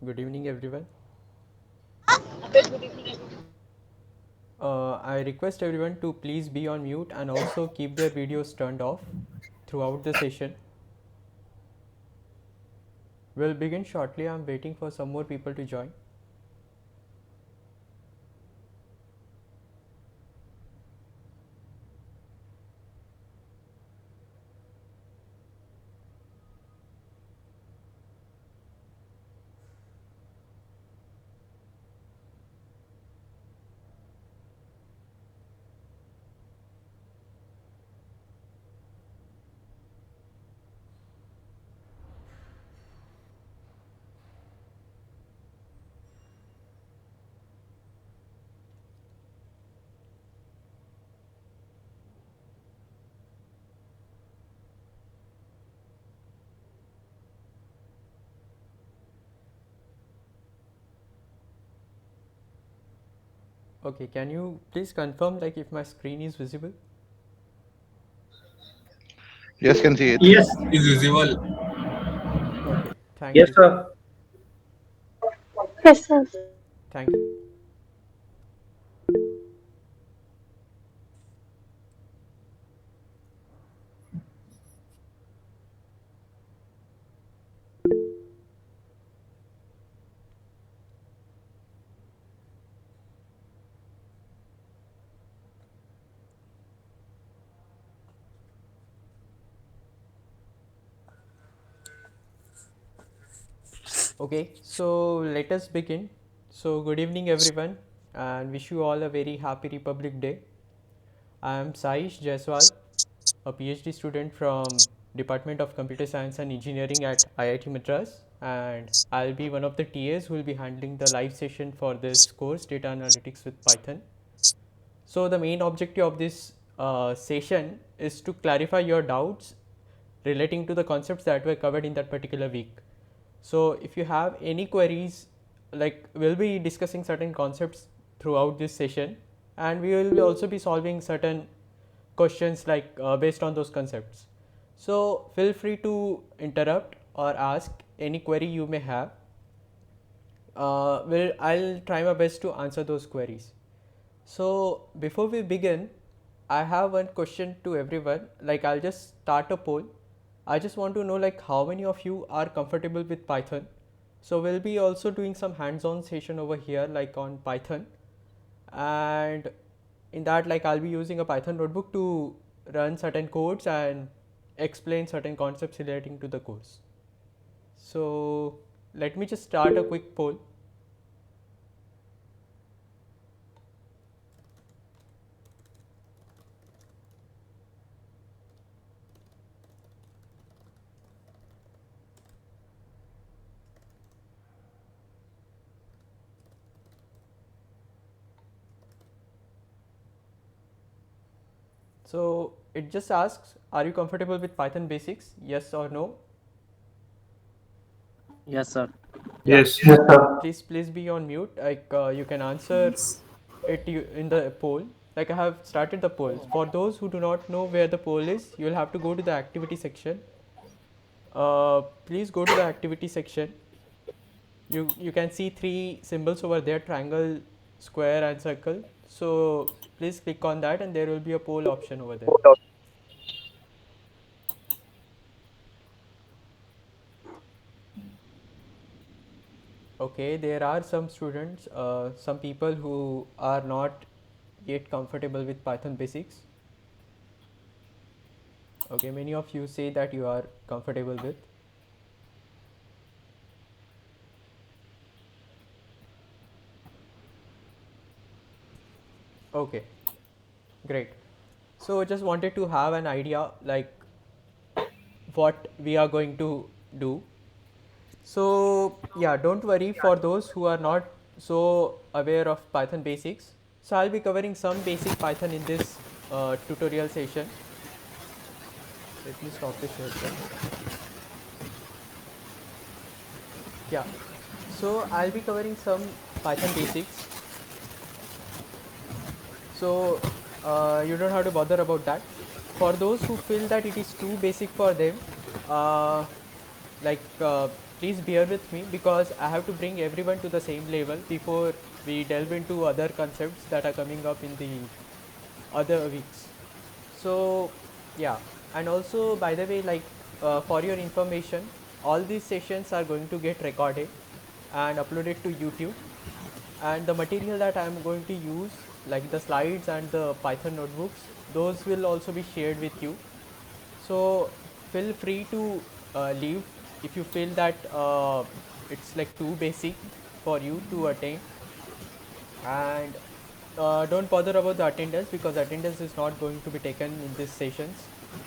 Good evening, everyone. I request everyone to please be on mute and also keep their videos turned off throughout the session. We'll begin shortly. I'm waiting for some more people to join. Okay, can you please confirm like if my screen is visible? Yes, can see it. Yes, is visible. Okay, thank Yes, you. sir. Yes, sir. Thank you. Okay, so let us begin. So, good evening, everyone, and wish you all a very happy Republic Day. I am Saish Jaiswal, a PhD student from Department of Computer Science and Engineering at IIT Madras, and I'll be one of the TAs who will be handling the live session for this course, Data Analytics with Python. So the main objective of this session is to clarify your doubts relating to the concepts that were covered in that particular week. So if you have any queries, like we'll be discussing certain concepts throughout this session, and we will also be solving certain questions like based on those concepts. So feel free to interrupt or ask any query you may have. I'll try my best to answer those queries. So before we begin, I have one question to everyone. Like I'll just start a poll. I just want to know like how many of you are comfortable with Python. So we'll be also doing some hands-on session over here like on Python, and in that like I'll be using a Python notebook to run certain codes and explain certain concepts relating to the course. So let me just start a quick poll. So it just asks, are you comfortable with Python basics? Yes or no? Yes, sir. Yeah. Yes. Yes, sir. Please be on mute. Like you can answer it in the poll. Like I have started the poll. For those who do not know where the poll is, you will have to go to the activity section. Please go to the activity section. You can see three symbols over there: triangle, square, and circle. So please click on that, and there will be a poll option over there. Okay, there are some students, some people who are not yet comfortable with Python basics. Okay, many of you say that you are comfortable with. Okay, great. So just wanted to have an idea like what we are going to do. So yeah, don't worry for those who are not so aware of Python basics. So I'll be covering some basic Python in this tutorial session. Let me stop the share screen. Yeah, so I'll be covering some Python basics. So you don't have to bother about that. For those who feel that it is too basic for them, uh, like please bear with me because I have to bring everyone to the same level before we delve into other concepts that are coming up in the other weeks. So yeah, and also by the way, like for your information, all these sessions are going to get recorded and uploaded to YouTube, and the material that I am going to use, like the slides and the Python notebooks, those will also be shared with you. So feel free to leave if you feel that it's like too basic for you to attain, and don't bother about the attendance because attendance is not going to be taken in these sessions,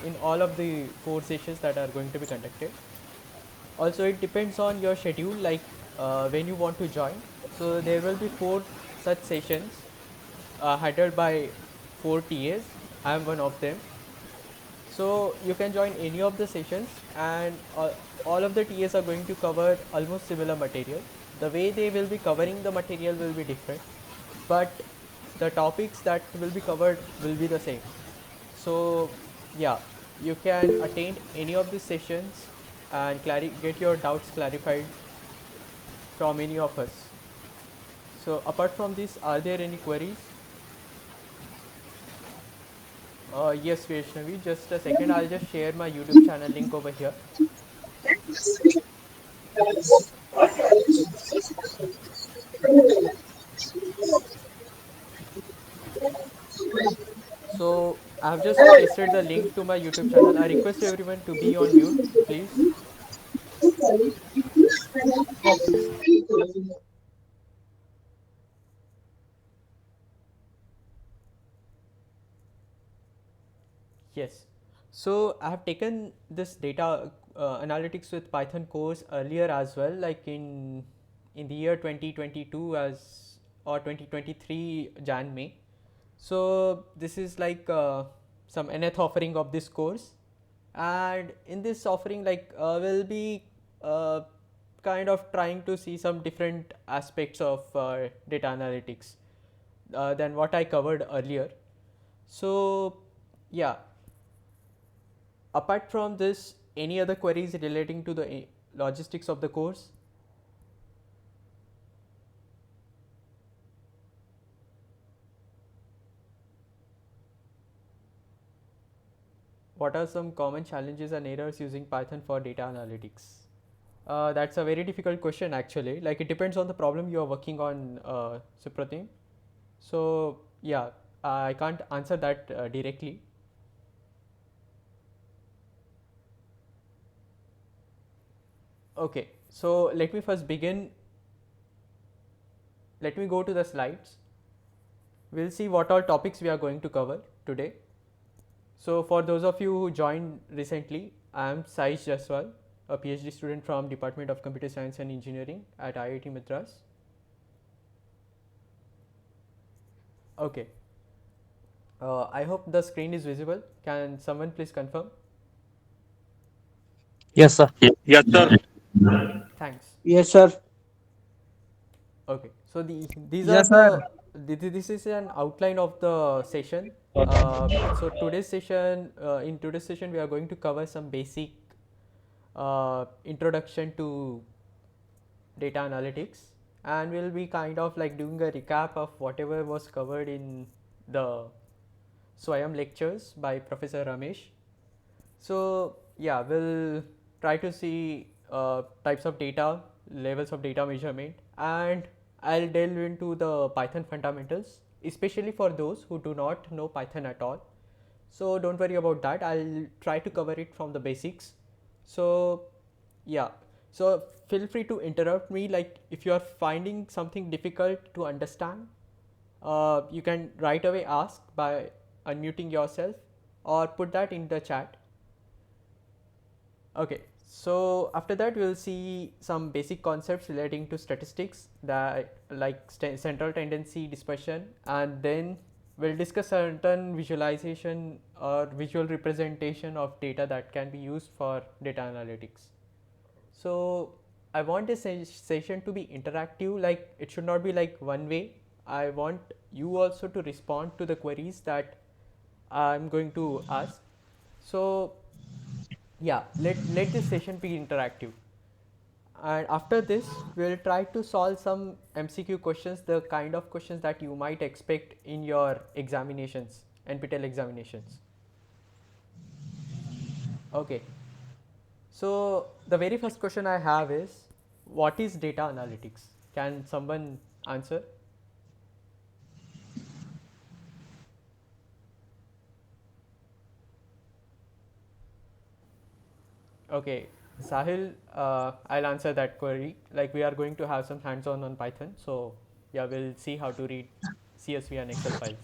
in all of the 4 sessions that are going to be conducted. Also it depends on your schedule, like when you want to join. So there will be 4 such sessions headed by 4 TAs. I am one of them. So you can join any of the sessions, and all of the TAs are going to cover almost similar material. The way they will be covering the material will be different, but the topics that will be covered will be the same. So yeah, you can attend any of the sessions and get your doubts clarified from any of us. So apart from this, are there any queries? Yes, Vaishnavi, just a second. I'll just share my YouTube channel link over here. So I have just pasted the link to my YouTube channel. I request everyone to be on mute, please. Yes. So I have taken this data analytics with Python course earlier as well, like in the year 2022 as or 2023 Jan May. So this is like some nth offering of this course, and in this offering, like we'll be uh, kind of trying to see some different aspects of data analytics than what I covered earlier. So yeah, apart from this, any other queries relating to the logistics of the course? What are some common challenges and errors using Python for data analytics? That's a very difficult question actually. Like it depends on the problem you are working on, Supratim. So yeah, I can't answer that directly. Okay, so let me first begin. Let me go to the slides. We'll see what all topics we are going to cover today. So for those of you who joined recently, I am Saish Jaswal, a PhD student from Department of Computer Science and Engineering at IIT Madras. Okay, I hope the screen is visible. Can someone please confirm? Yes, sir. Yes, sir. Thanks. Yes, sir. Okay, so these are Yes, sir. this is an outline of the session. So in today's session, we are going to cover some basic introduction to data analytics, and we'll be kind of like doing a recap of whatever was covered in the Swayam lectures by Professor Ramesh. So yeah, we'll try to see types of data, levels of data measurement, and I'll delve into the Python fundamentals, especially for those who do not know Python at all. So don't worry about that. I'll try to cover it from the basics. So yeah, so feel free to interrupt me. Like if you are finding something difficult to understand, you can right away ask by unmuting yourself or put that in the chat. Okay, so after that we'll see some basic concepts relating to statistics, that like central tendency, dispersion, and then we'll discuss certain visualization or visual representation of data that can be used for data analytics. So I want this session to be interactive, like it should not be like one way. I want you also to respond to the queries that I'm going to ask. So yeah, let this session be interactive. And after this, we'll try to solve some MCQ questions, the kind of questions that you might expect in your examinations, NPTEL examinations. Okay. So the very first question I have is, what is data analytics? Can someone answer? Okay, Sahil, I'll answer that query. Like, we are going to have some hands-on on Python, so yeah, we'll see how to read CSV and Excel files.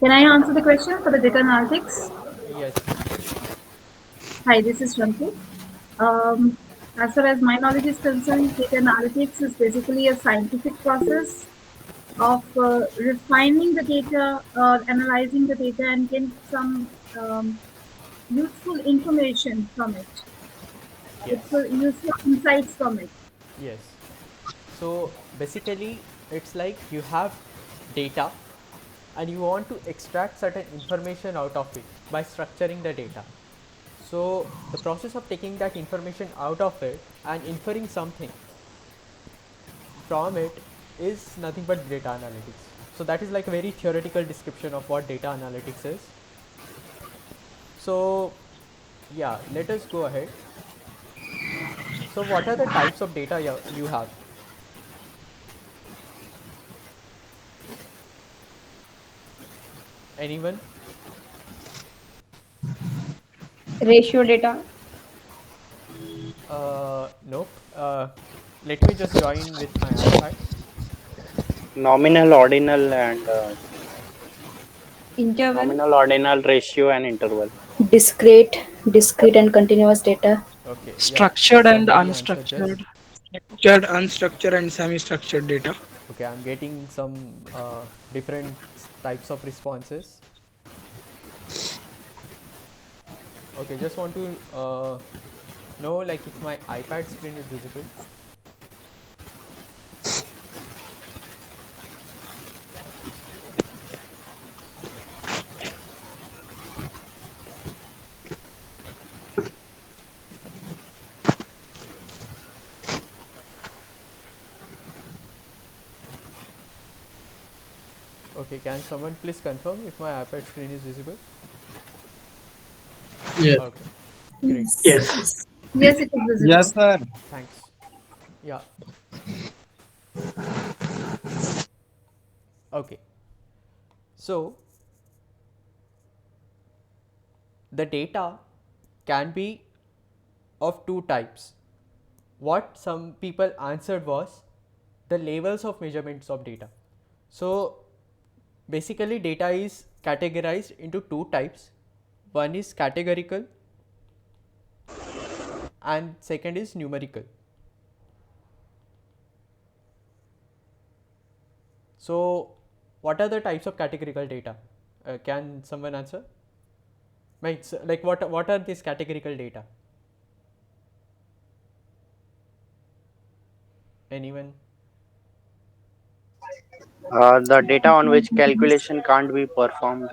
Can I answer the question for the data analytics? Yes, please. Hi, this is Shanti. Um, as far as my knowledge is concerned, data analytics is basically a scientific process of refining the data, analyzing the data, and getting some useful information from it, Yes, useful insights from it. yes. So basically, it's like you have data and you want to extract certain information out of it by structuring the data. So the process of taking that information out of it and inferring something from it is nothing but data analytics. So that is like a very theoretical description of what data analytics is. So yeah, let us go ahead. So what are the types of data you have? Anyone? Ratio data. Nope. Let me just join with my iPad. Nominal, ordinal, and Interval. nominal, ordinal, ratio, and interval. Discrete and continuous data. Okay, yeah, Structured and somebody answer this. unstructured, structured, unstructured, and semi-structured data. Okay, I'm getting some different types of responses. Okay, just want to know like if my iPad screen is visible. Okay, can someone please confirm if my iPad screen is visible? Yes. Okay, great. Yes, Yes. yes, it is Yes, visible. sir. Thanks. Yeah, okay. So the data can be of two types. What some people answered was the levels of measurements of data. So basically, data is categorized into two types. One is categorical and second is numerical. So what are the types of categorical data? Can someone answer? Like what are these categorical data? Anyone? The data on which calculation can't be performed.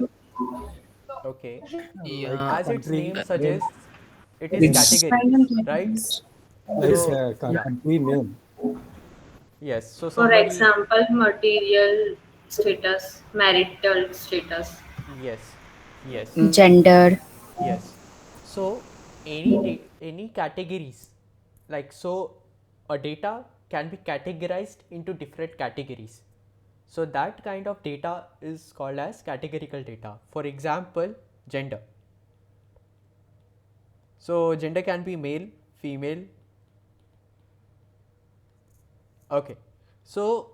Okay. Like Yeah, As its country name name. suggests, it is Name. categories, right? Like So yeah, country name. yes. So For somebody, example, material status, marital status. yes, yes, Gender. yes. So any categories, like so, a data can be categorized into different categories. So that kind of data is called as categorical data. For example, gender. So gender can be male, female. Okay. So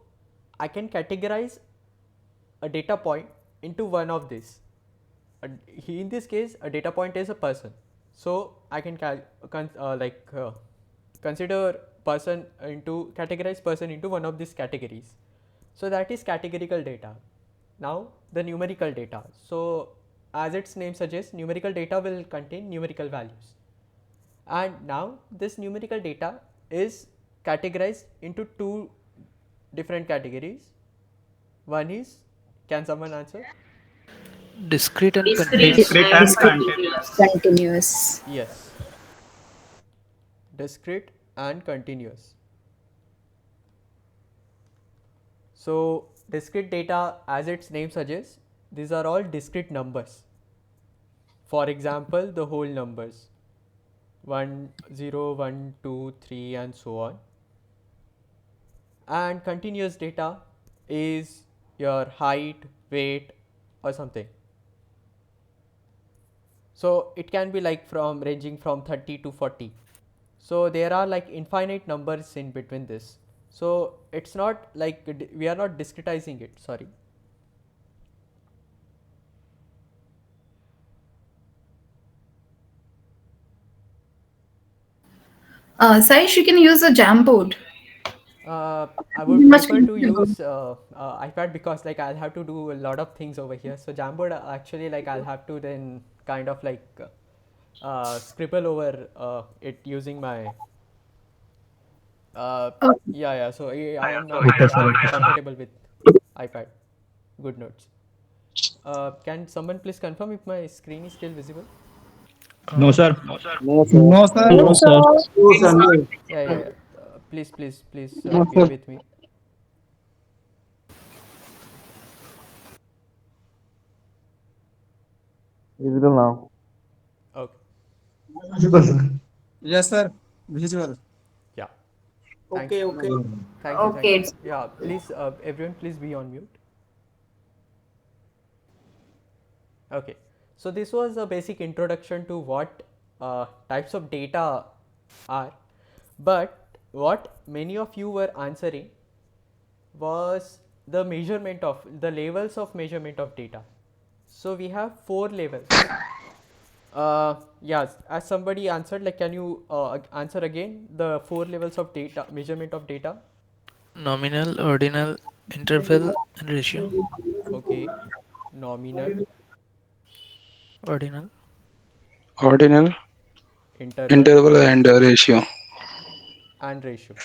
I can categorize a data point into one of these. In this case, a data point is a person. So I can consider person into categorize person into one of these categories. So that is categorical data. Now the numerical data. So as its name suggests, numerical data will contain numerical values. And now this numerical data is categorized into two different categories. One is, can someone answer? Discrete and Discrete continuous. and continuous. Continuous. Yes, discrete and continuous. So discrete data, as its name suggests, these are all discrete numbers. For example, the whole numbers 1, 0, 1, 2, 3, and so on. And continuous data is your height, weight, or something. So it can be like from ranging from 30 to 40. So there are like infinite numbers in between this. So it's not like we are not discretizing it, sorry. Saish, you can use a Jamboard. I It'll be would much prefer to easier. use iPad because like I'll have to do a lot of things over here. So Jamboard actually like I'll have to then kind of like scribble over it using my Okay. yeah. So I am not Okay, sir. Okay, sir. comfortable with iPad. Good notes. Can someone please confirm if my screen is still visible? No, Uh, sir. No, sir. No, sir. No, sir. Yeah. Please bear with me. Visible now. Okay. Visible, sir. Yes, sir. Visual. Yeah. Thank you. Thank Okay, you. it's Yeah. Please, everyone, please be on mute. Okay. So this was a basic introduction to what types of data are, but what many of you were answering was the measurement of the levels of measurement of data. So we have 4 levels. Yes, as somebody answered, like, can you answer again the 4 levels of data measurement of data? Nominal, ordinal, interval, and ratio. Okay, nominal, Ordinal. Ordinal, interval, interval, and ratio. and ratio.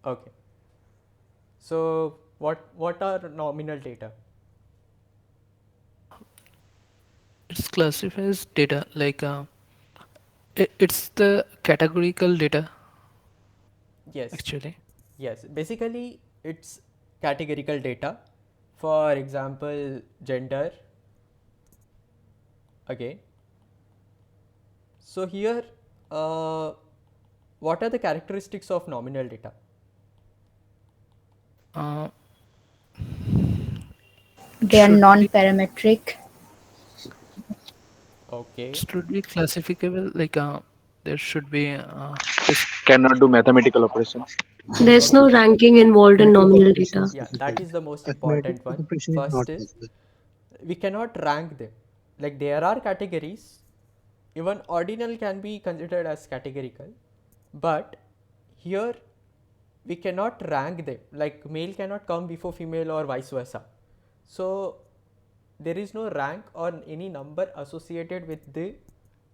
Okay. So what are nominal data? It's classifies data like it's the categorical data Yes, actually. yes. Basically, it's categorical data. For example, gender. Again. So here, what are the characteristics of nominal data? Uh, it They are should be non-parametric. Okay. it should be classifiable like there should be Cannot do mathematical operations. There's no Okay. ranking involved in Mathematical nominal data. operations Yeah, that difficult. is the most important Mathematical one. operation is First not is possible. we cannot rank them. Like there are categories, even ordinal can be considered as categorical, but here we cannot rank them. Like male cannot come before female or vice versa. So there is no rank or any number associated with the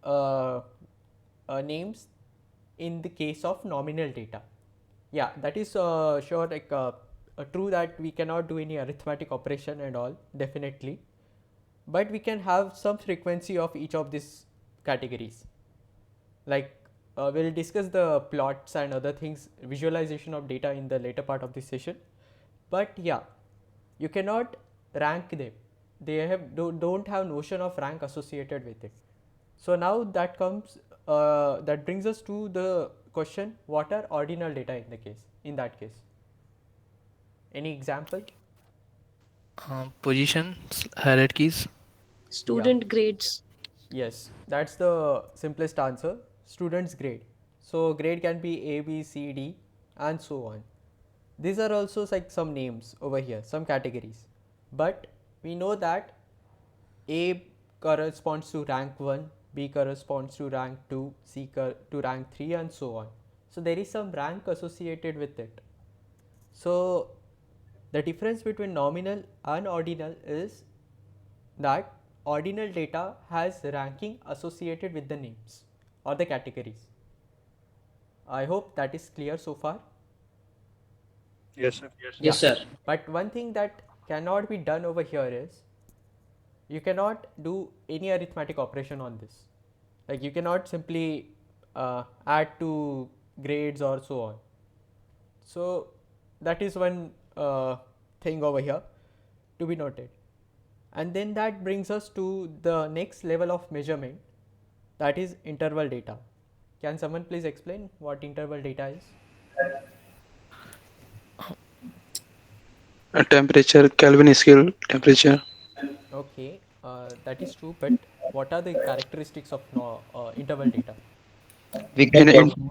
uh, names in the case of nominal data. Yeah, that is sure, like true that we cannot do any arithmetic operation and all, definitely, but we can have some frequency of each of these categories. Like we'll discuss the plots and other things, visualization of data in the later part of this session. But yeah, you cannot rank them. They don't have notion of rank associated with it. So now that brings us to the question: what are ordinal data in the case? In that case, any example? positions, hierarchies. Yeah. Student grades. Yes, that's the simplest answer. Student's grade. So grade can be A, B, C, D, and so on. These are also like some names over here, some categories. But we know that A corresponds to rank 1, B corresponds to rank 2, C to rank 3, and so on. So there is some rank associated with it. So the difference between nominal and ordinal is that ordinal data has ranking associated with the names or the categories. I hope that is clear so far. Yes, sir. Yeah. But one thing that cannot be done over here is you cannot do any arithmetic operation on this. Like you cannot simply add to grades or so on. So that is one thing over here to be noted. And then that brings us to the next level of measurement, that is interval data. Can someone please explain what interval data is? Temperature, Kelvin scale temperature. Okay, that is true, but what are the characteristics of interval data? We In, can in perform,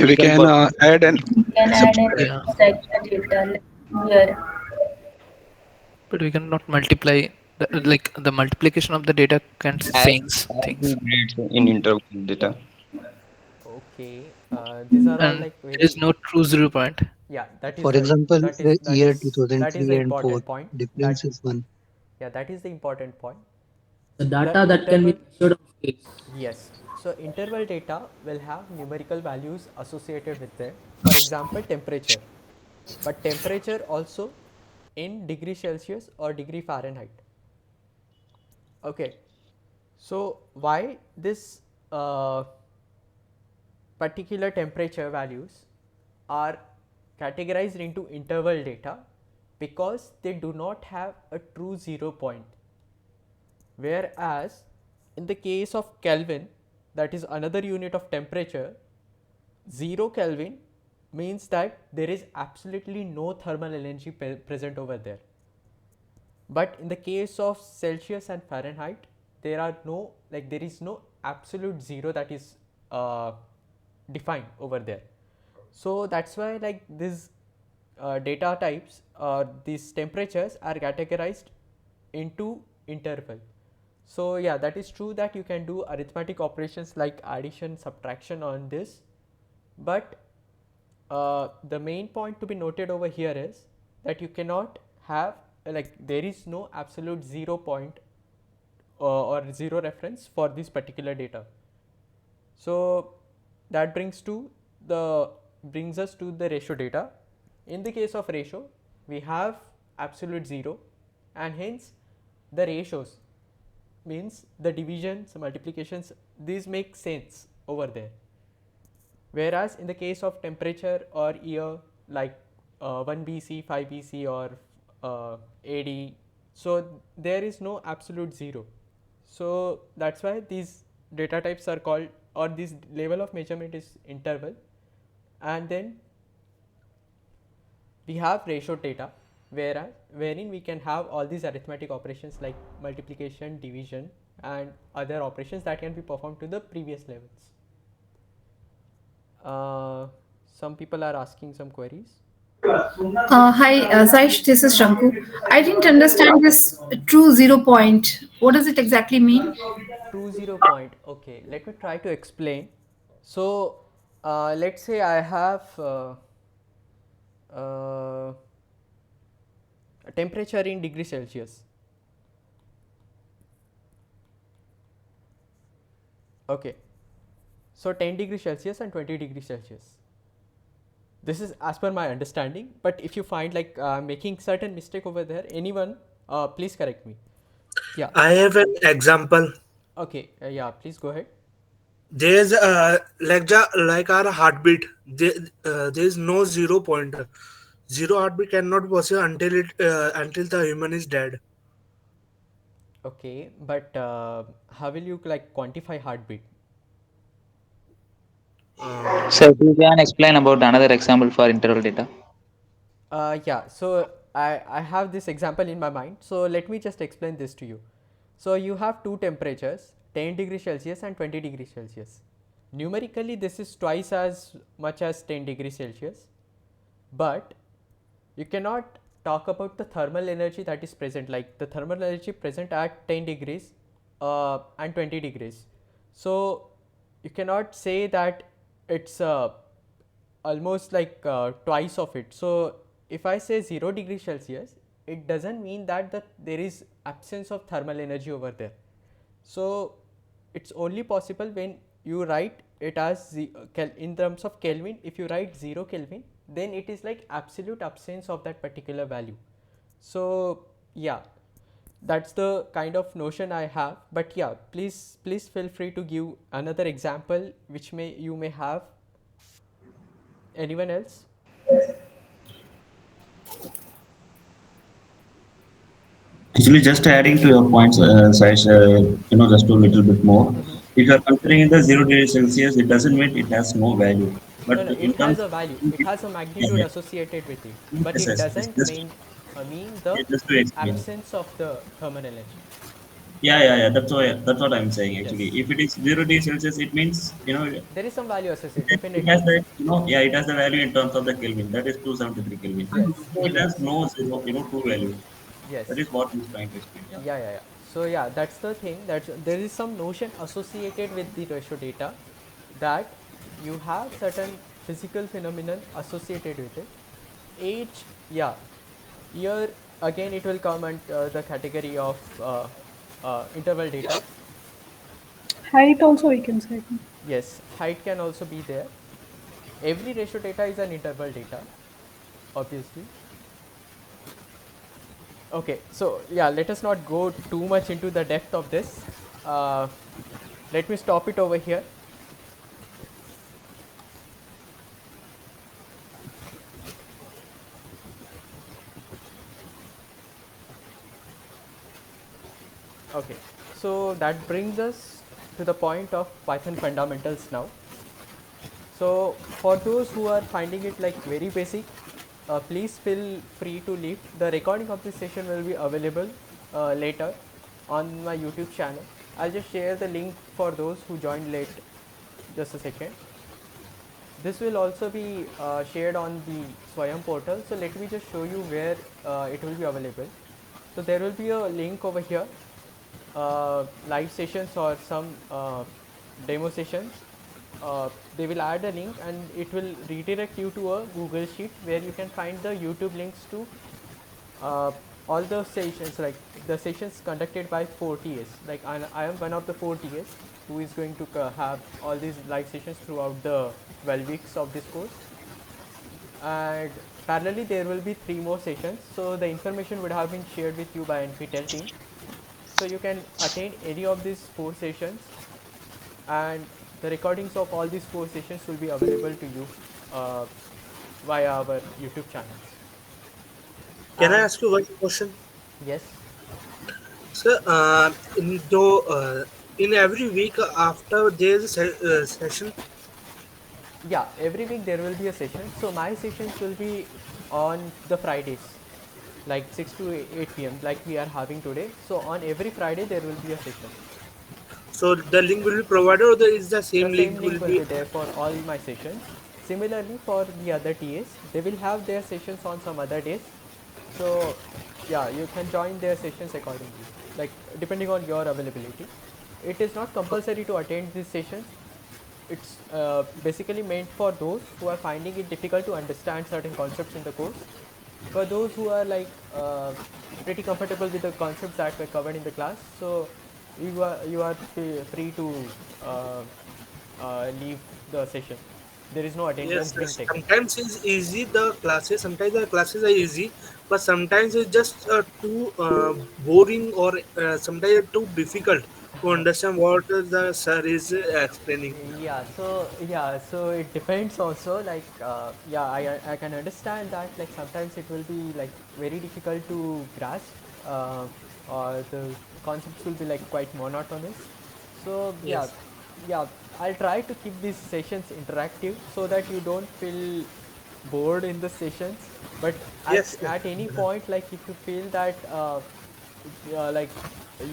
we can add an Can add an Yeah, structure data here. but we cannot multiply the multiplication of the data can't add, change add things. the grades in interval data. Okay, these are all And like there is very, no true 0 point. yeah, that is For the example, that is the that year is that is the 2003 and 4, important point. difference That is 1. Yeah, that is the important point. The The data that can be interval, measured on scale. yes. So interval data will have numerical values associated with them. For example, temperature, but temperature also in degree Celsius or degree Fahrenheit. Okay, so why this particular temperature values are categorized into interval data? Because they do not have a true 0 point. Whereas in the case of Kelvin, that is another unit of temperature, 0 Kelvin means that there is absolutely no thermal energy present over there. But in the case of Celsius and Fahrenheit, there is no absolute 0 that is defined over there. So that's why like these data types or these temperatures are categorized into interval. So yeah, that is true that you can do arithmetic operations like addition, subtraction on this, but the main point to be noted over here is that you cannot have there is no absolute 0 point or 0 reference for this particular data. So that brings us to the ratio data. In the case of ratio, we have absolute 0, and hence the ratios means the divisions, multiplications, these make sense over there. Whereas in the case of temperature or year, like 1 BC, 5 BC, or AD, so there is no absolute 0. So that's why these data types are called, or this level of measurement is interval. And then we have ratio data, wherein we can have all these arithmetic operations like multiplication, division, and other operations that can be performed to the previous levels. Some people are asking some queries. Hi, Saish, this is Shanku. I didn't understand this true 0 point. What does it exactly mean? True 0 point. Okay, let me try to explain. So let's say I have uh, a temperature in degree Celsius. Okay, so 10 degree Celsius and 20 degree Celsius. This is as per my understanding, but if you find like making certain mistake over there, anyone please correct me. Yeah. I have an example. Okay, yeah, please go ahead. There's like our heartbeat. There is no 0 point. Zero heartbeat cannot possible until the human is dead. Okay, but how will you like quantify heartbeat? So if you can explain about another example for interval data. Yeah, so I have this example in my mind. So let me just explain this to you. So you have two temperatures, 10 degrees Celsius and 20 degrees Celsius. Numerically, this is twice as much as 10 degrees Celsius, but you cannot talk about the thermal energy that is present, like the thermal energy present at 10 degrees and 20 degrees. So you cannot say that it's almost like twice of it. So if I say 0 degree Celsius, it doesn't mean that there is absence of thermal energy over there. So it's only possible when you write it as in terms of Kelvin. If you write 0 Kelvin, then it is like absolute absence of that particular value. So yeah, that's the kind of notion I have. But yeah, please feel free to give another example which you may have. Anyone else? Actually, just adding to your points, Saish, just a little bit more. Mm-hmm. If you are considering the 0 degree Celsius, it doesn't mean it has no value. No, But no, in it has terms a value. of, It has a yeah, magnitude yeah. associated with it, but Yes, it yes, doesn't mean yeah, the just to explain. absence of the thermal energy. Yeah. That's what I'm saying actually. Yes, If it is 0 degree Celsius, it means there is some value associated. it has Definitely. the yeah, it has the value in terms of the Kelvin. That is 273 Kelvin. Yes, If it has yes, no zero, true value. That yes. is what he's trying to explain. Yeah. Yeah. So yeah, that's the thing, that there is some notion associated with the ratio data, that you have certain physical phenomenon associated with it. Age, yeah, here again it will come under the category of interval data. Height also we can say. Yes, height can also be there. Every ratio data is an interval data, obviously. Okay, so yeah, let us not go too much into the depth of this. Uh, let me stop it over here. Okay, so that brings us to the point of Python fundamentals now. So for those who are finding it like very basic, please feel free to leave. The recording of this session will be available later on my YouTube channel. I'll just share the link for those who joined late. Just a second. This will also be shared on the Swayam portal. So let me just show you where it will be available. So there will be a link over here, live sessions or some demo sessions. They will add a link and it will redirect you to a Google Sheet where you can find the YouTube links to all the sessions, like the sessions conducted by 4 TAs. Like I am one of the 4 TAs who is going to have all these live sessions throughout the 12 weeks of this course. And parallelly there will be 3 more sessions. So the information would have been shared with you by NPTEL team. So you can attend any of these 4 sessions, and the recordings of all these 4 sessions will be available to you via our YouTube channels. Can I And ask you one question? yes, Sir, in every week after there is a session. yeah, every week there will be a session. So my sessions will be on the Fridays, like 6 to 8 p.m. like we are having today. So on every Friday there will be a session. So the link will be provided, or there is the The same same link will link will be be. there for all my sessions. Similarly for the other TAs, they will have their sessions on some other days. So yeah, you can join their sessions accordingly, like depending on your availability. It is not compulsory to attend these sessions. It's basically meant for those who are finding it difficult to understand certain concepts in the course. For those who are like pretty comfortable with the concepts that were covered in the class, so you are free to uh, leave the session. There is no attendance being Yes. taken. Sometimes it's easy the classes. Sometimes the classes are easy, but sometimes it's just too boring, or sometimes too difficult to understand what the sir is explaining. So it depends also. Like yeah, I can understand that. Like sometimes it will be like very difficult to grasp, or the concepts will be like quite monotonous. So Yes. yeah, I'll try to keep these sessions interactive so that you don't feel bored in the sessions. But Yes. Yes. at any point, like if you feel that like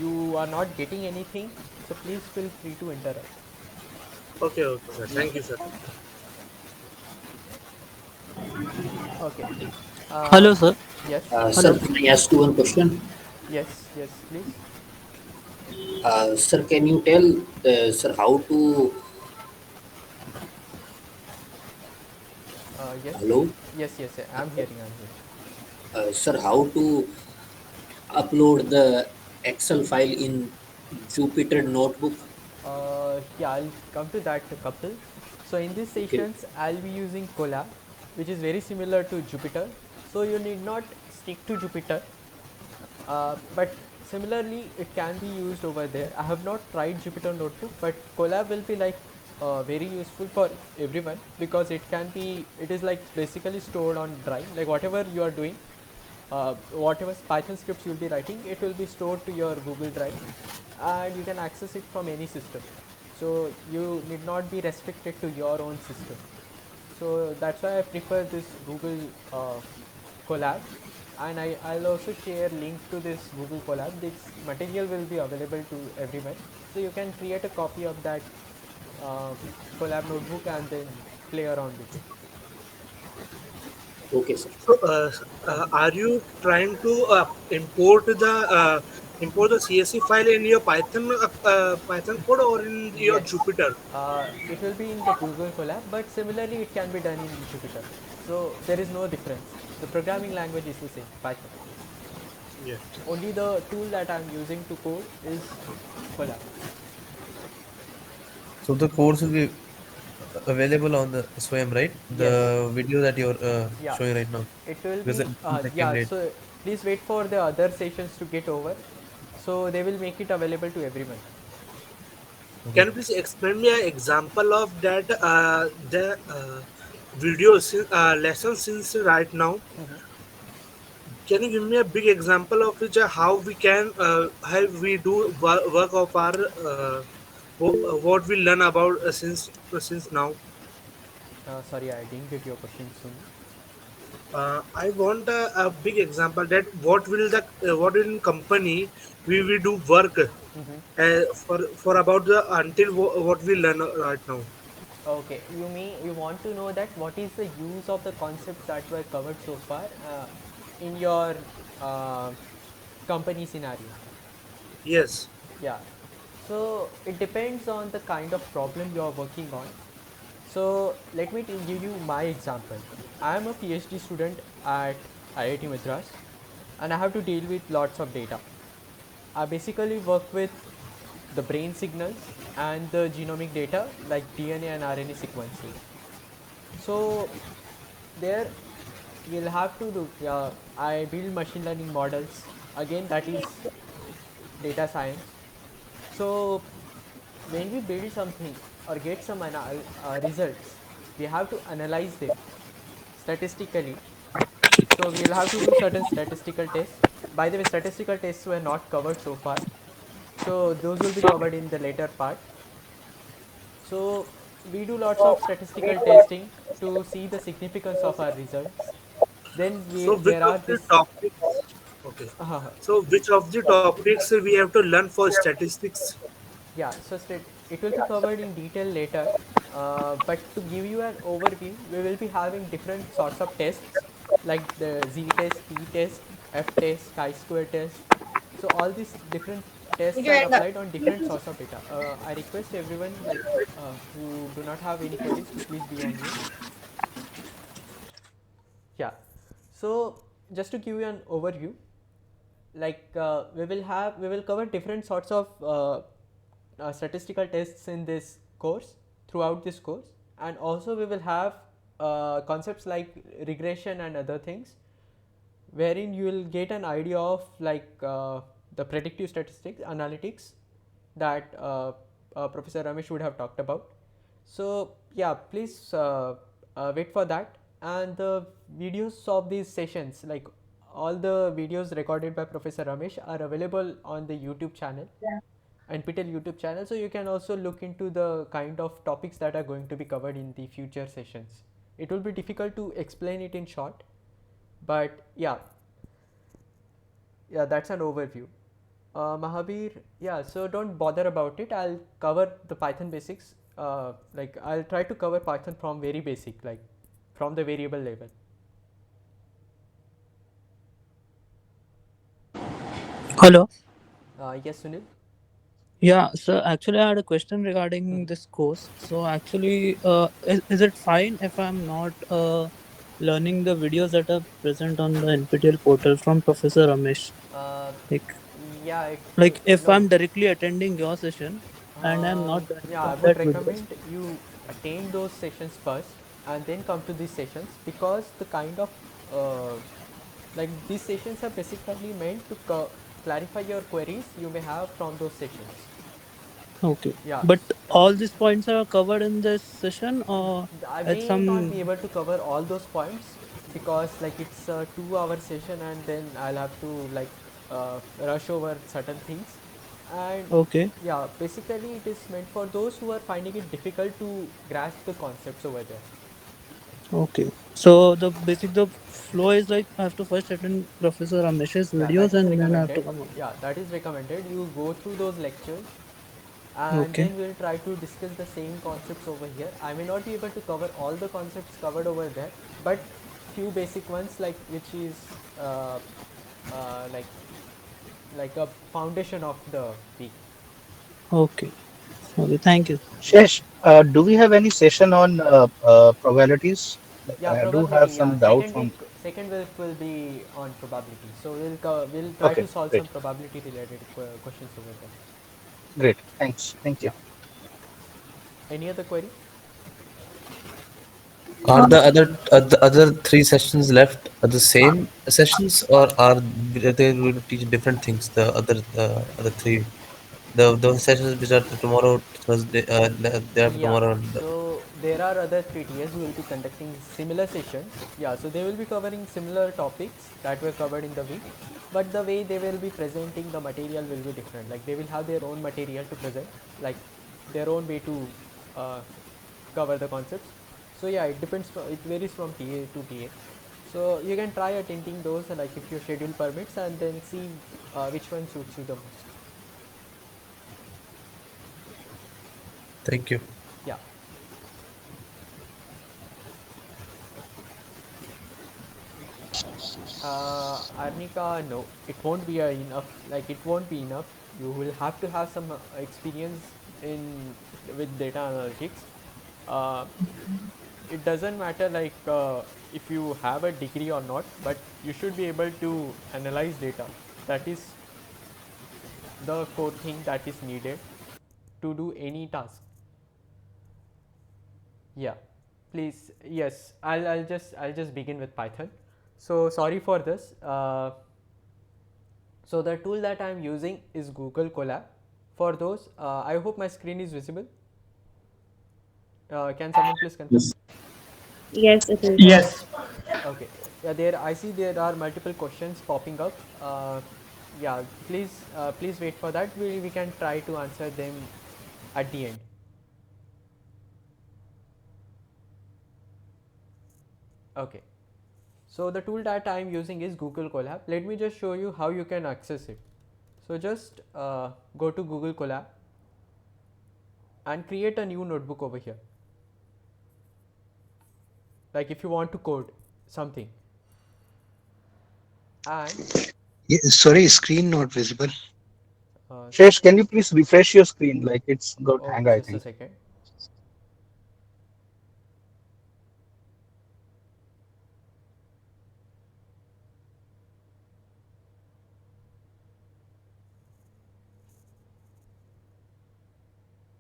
you are not getting anything, so please feel free to interrupt. Okay. Okay, sir. Thank you, sir. Okay. Hello, sir. Yes. Sir, can I ask you one question? Yes, please. Sir, can you tell, sir, how to, Yes. hello? Yes. I'm hearing. Sir, how to upload the Excel file in Jupyter Notebook? Yeah, I'll come to that couple. So in these Okay. sessions, I'll be using Colab, which is very similar to Jupyter. So you need not stick to Jupyter, but similarly, it can be used over there. I have not tried Jupyter Notebook, but Colab will be like very useful for everyone because it is like basically stored on Drive. Like whatever you are doing, whatever Python scripts you'll be writing, it will be stored to your Google Drive, and you can access it from any system. So you need not be restricted to your own system. So that's why I prefer this Google Colab, and I'll also share link to this Google Colab. This material will be available to everyone, so you can create a copy of that uh, Colab notebook and then play around with it. Okay, sir. So, are you trying to import the CSV file in your Python code or in your Yes, Jupyter? it will be in the Google Colab, but similarly it can be done in Jupyter. So there is no difference. The programming language is the same, Python. Yeah. Only the tool that I'm using to code is Colab. So the course will be available on the SOM, right? Yes. The video that you're Yeah. showing right now. It will Because be, it came yeah, late. so please wait for the other sessions to get over. So they will make it available to everyone. Can you please explain me an example of that the video lesson since right now? Can you give me a big example of which how we can how we do work of our what we learn about since now? Sorry, I didn't get your question soon. I want a big example that what will the what in company we will do work for about the until what we learn right now. Okay, you want to know that what is the use of the concepts that were covered so far in your uh, company scenario? Yes. Yeah. So it depends on the kind of problem you are working on. So let me give you my example. I am a PhD student at IIT Madras, and I have to deal with lots of data. I basically work with the brain signals and the genomic data like DNA and RNA sequences. So there we'll have to do, I build machine learning models. Again, that is data science. So when we build something or get some results, we have to analyze them statistically. So we'll have to do certain statistical tests. By the way, statistical tests were not covered so far, so those will be covered in the later part. So we do lots of statistical testing to see the significance of our results. Then So which there of are the this topics? Okay. So which of the topics we have to learn for statistics? Yeah, so it will be covered in detail later. But to give you an overview, we will be having different sorts of tests like the Z test, T test, F test, chi-square test. So all these different tests are applied on different sorts of data. I request everyone like who do not have any queries to please be on mute. Yeah. So just to give you an overview, like we will cover different sorts of statistical tests in this course throughout this course, and also we will have concepts like regression and other things, wherein you will get an idea of like the predictive statistics analytics that Professor Ramesh would have talked about. So yeah, please wait for that, and the videos of these sessions, like all the videos recorded by Professor Ramesh, are available on the YouTube channel, NPTEL YouTube channel. So you can also look into the kind of topics that are going to be covered in the future sessions. It will be difficult to explain it in short, but yeah, that's an overview. Mahabir, yeah, so don't bother about it. I'll cover the Python basics. Like I'll try to cover Python from very basic, like from the variable level. Hello. Yes, Sunil. Yeah, so actually, I had a question regarding this course. So, actually, is it fine if I'm not learning the videos that are present on the NPTEL portal from Professor Ramesh? Uh, Like, yeah, if no. I'm directly attending your session and I'm not learning Yeah, I from would that videos? recommend you attend those sessions first and then come to these sessions, because the kind of like these sessions are basically meant to clarify your queries you may have from those sessions. Okay. Yeah. But all these points are covered in this session, or I at may not some. be able to cover all those points because like it's a 2 hour session and then I'll have to like rush over certain things. And Okay. yeah, basically it is meant for those who are finding it difficult to grasp the concepts over there. Okay. So the flow is like I have to first attend Professor Amesh's Yeah, that videos is and then I have to recommended. come on. Yeah, that is recommended. You go through those lectures and Okay. then we'll try to discuss the same concepts over here. I may not be able to cover all the concepts covered over there, but few basic ones like which is uh, uh, like like a foundation of the week. Okay. Okay. Thank you. Yeah. Shesh, do we have any session on probabilities? Like, Yeah, I do have probability. Yeah, some doubts second on. week, second week will be on probability. So we'll try to Okay, solve great, some probability related questions over there. great. Thanks. Thank you. Yeah. Any other query? Are the other three sessions left are the same sessions, or are they going to teach different things? The other three, the sessions which are tomorrow, Thursday, day after Yeah, tomorrow. so there are other 3 TAs who will be conducting similar sessions. Yeah, so they will be covering similar topics that were covered in the week, but the way they will be presenting the material will be different. Like they will have their own material to present, like their own way to uh, cover the concepts. So yeah, it depends. It varies from TA to TA. So you can try attending those, like if your schedule permits, and then see which one suits you the most. Thank you. Yeah. Arnika, no, it won't be enough. Like it won't be enough. You will have to have some experience in with data analytics. Uh, it doesn't matter like if you have a degree or not, but you should be able to analyze data. That is the core thing that is needed to do any task. Yeah, please. Yes, I'll just begin with Python. So sorry for this. So the tool that I am using is Google Colab. For those, I hope my screen is visible. Can someone please confirm? Yes. Yes, it is. Yes. Okay. Yeah, there I see there are multiple questions popping up. Yeah, please wait for that. We can try to answer them at the end. Okay. So the tool that I am using is Google Colab. Let me just show you how you can access it. So just go to Google Colab and create a new notebook over here. Like if you want to code something, and Yeah, sorry, screen not visible. uh, Shesh, can you please refresh your screen? Like it's got oh, hang, I just a think. second.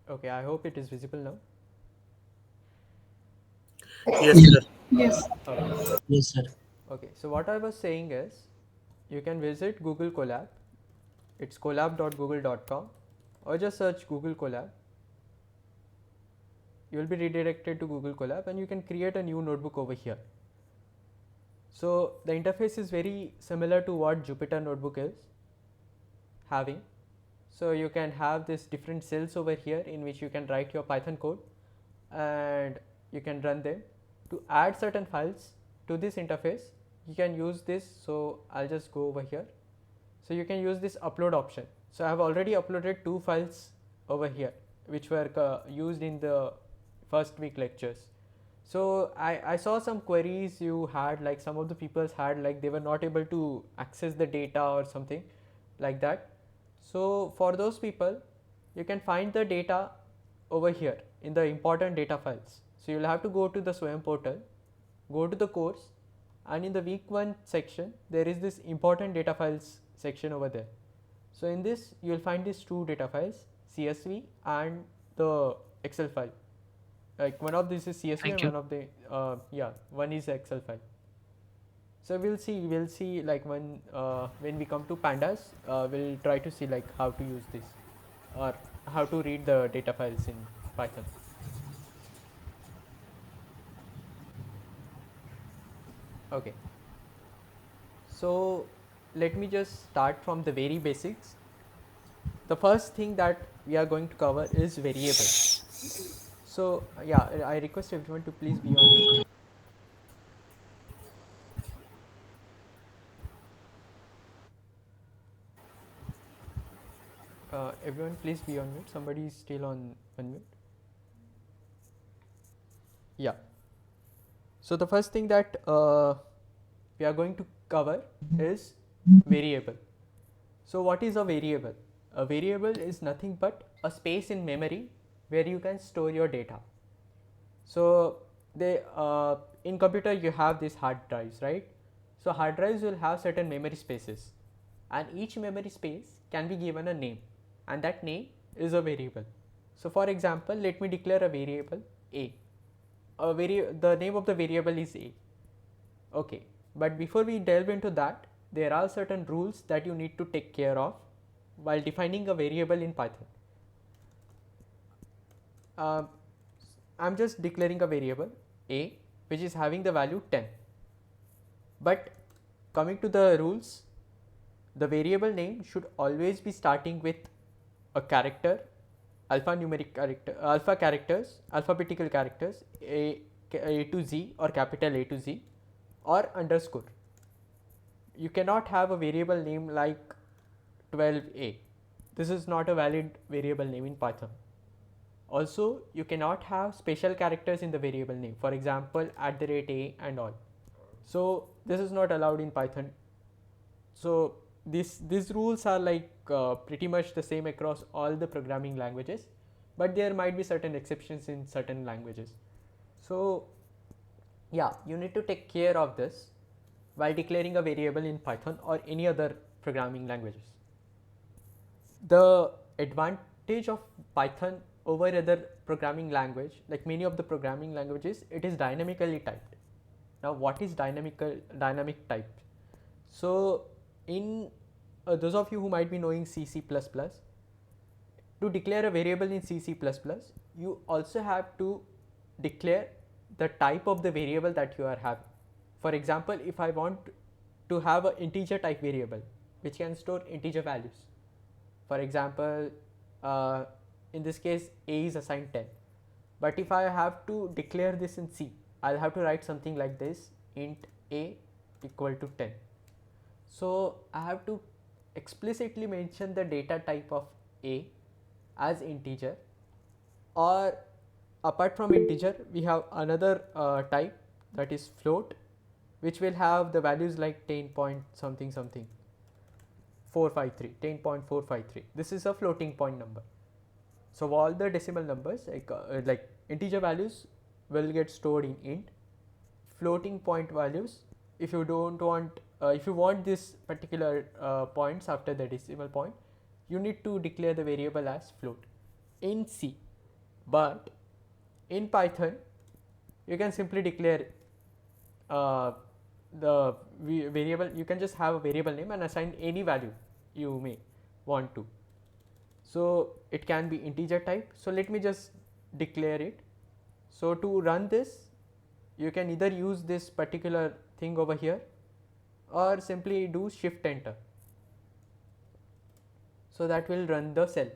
Okay, I hope it is visible now. Yes, sir. Yes. Okay. Yes, sir. Okay, so what I was saying is you can visit Google Colab. It's colab.google.com, or just search Google Colab. You will be redirected to Google Colab and you can create a new notebook over here. So the interface is very similar to what Jupyter Notebook is having. So you can have this different cells over here in which you can write your Python code and you can run them. To add certain files to this interface, you can use this. So I'll just go over here. So you can use this upload option. So I have already uploaded 2 files over here which were used in the first week lectures. So I saw some queries you had, like some of the people had, like they were not able to access the data or something like that. So for those people, you can find the data over here in the important data files. So you'll have to go to the SWAYAM portal, go to the course, and in the week 1 section there is this important data files section over there. So in this you will find these 2 data files, CSV and the Excel file. Like one of these is CSV Thank and you. one of the one is Excel file. So we'll see like when we come to pandas, we'll try to see like how to use this or how to read the data files in Python. Okay, so let me just start from the very basics. The first thing that we are going to cover is variable. So yeah, I request everyone to please be on mute. Everyone please be on mute. Somebody is still on mute. Yeah. So the first thing that we are going to cover is variable. So what is a variable? A variable is nothing but a space in memory where you can store your data. So in computer you have these hard drives, right? So hard drives will have certain memory spaces, and each memory space can be given a name, and that name is a variable. So for example, let me declare a variable a. The name of the variable is a. Okay, but before we delve into that, there are certain rules that you need to take care of while defining a variable in Python. I'm just declaring a variable a which is having the value 10, but coming to the rules, the variable name should always be starting with a character, alphabetical characters a to z or capital A to z or underscore. You cannot have a variable name like 12a. This is not a valid variable name in Python. Also, you cannot have special characters in the variable name, for example @a and all. So this is not allowed in Python. So these rules are like pretty much the same across all the programming languages, but there might be certain exceptions in certain languages. So yeah, you need to take care of this while declaring a variable in Python or any other programming languages. The advantage of Python over other programming language, like many of the programming languages, it is dynamically typed. Now what is dynamic typed? So in those of you who might be knowing C++, to declare a variable in C++, you also have to declare the type of the variable that you are having. For example, if I want to have an integer type variable which can store integer values, for example in this case a is assigned 10, but if I have to declare this in C, I'll have to write something like this: int a equal to 10. So I have to explicitly mention the data type of a as integer, or apart from integer we have another type, that is float, which will have the values like 10 point something something 453, 10.453. This is a floating point number. So all the decimal numbers like integer values will get stored in int. Floating point values, if you don't want if you want this particular points after the decimal point, you need to declare the variable as float in C. But in Python you can simply declare the variable. You can just have a variable name and assign any value you may want to. So it can be integer type. So let me just declare it. So to run this, you can either use this particular thing over here or simply do shift enter. So that will run the cell.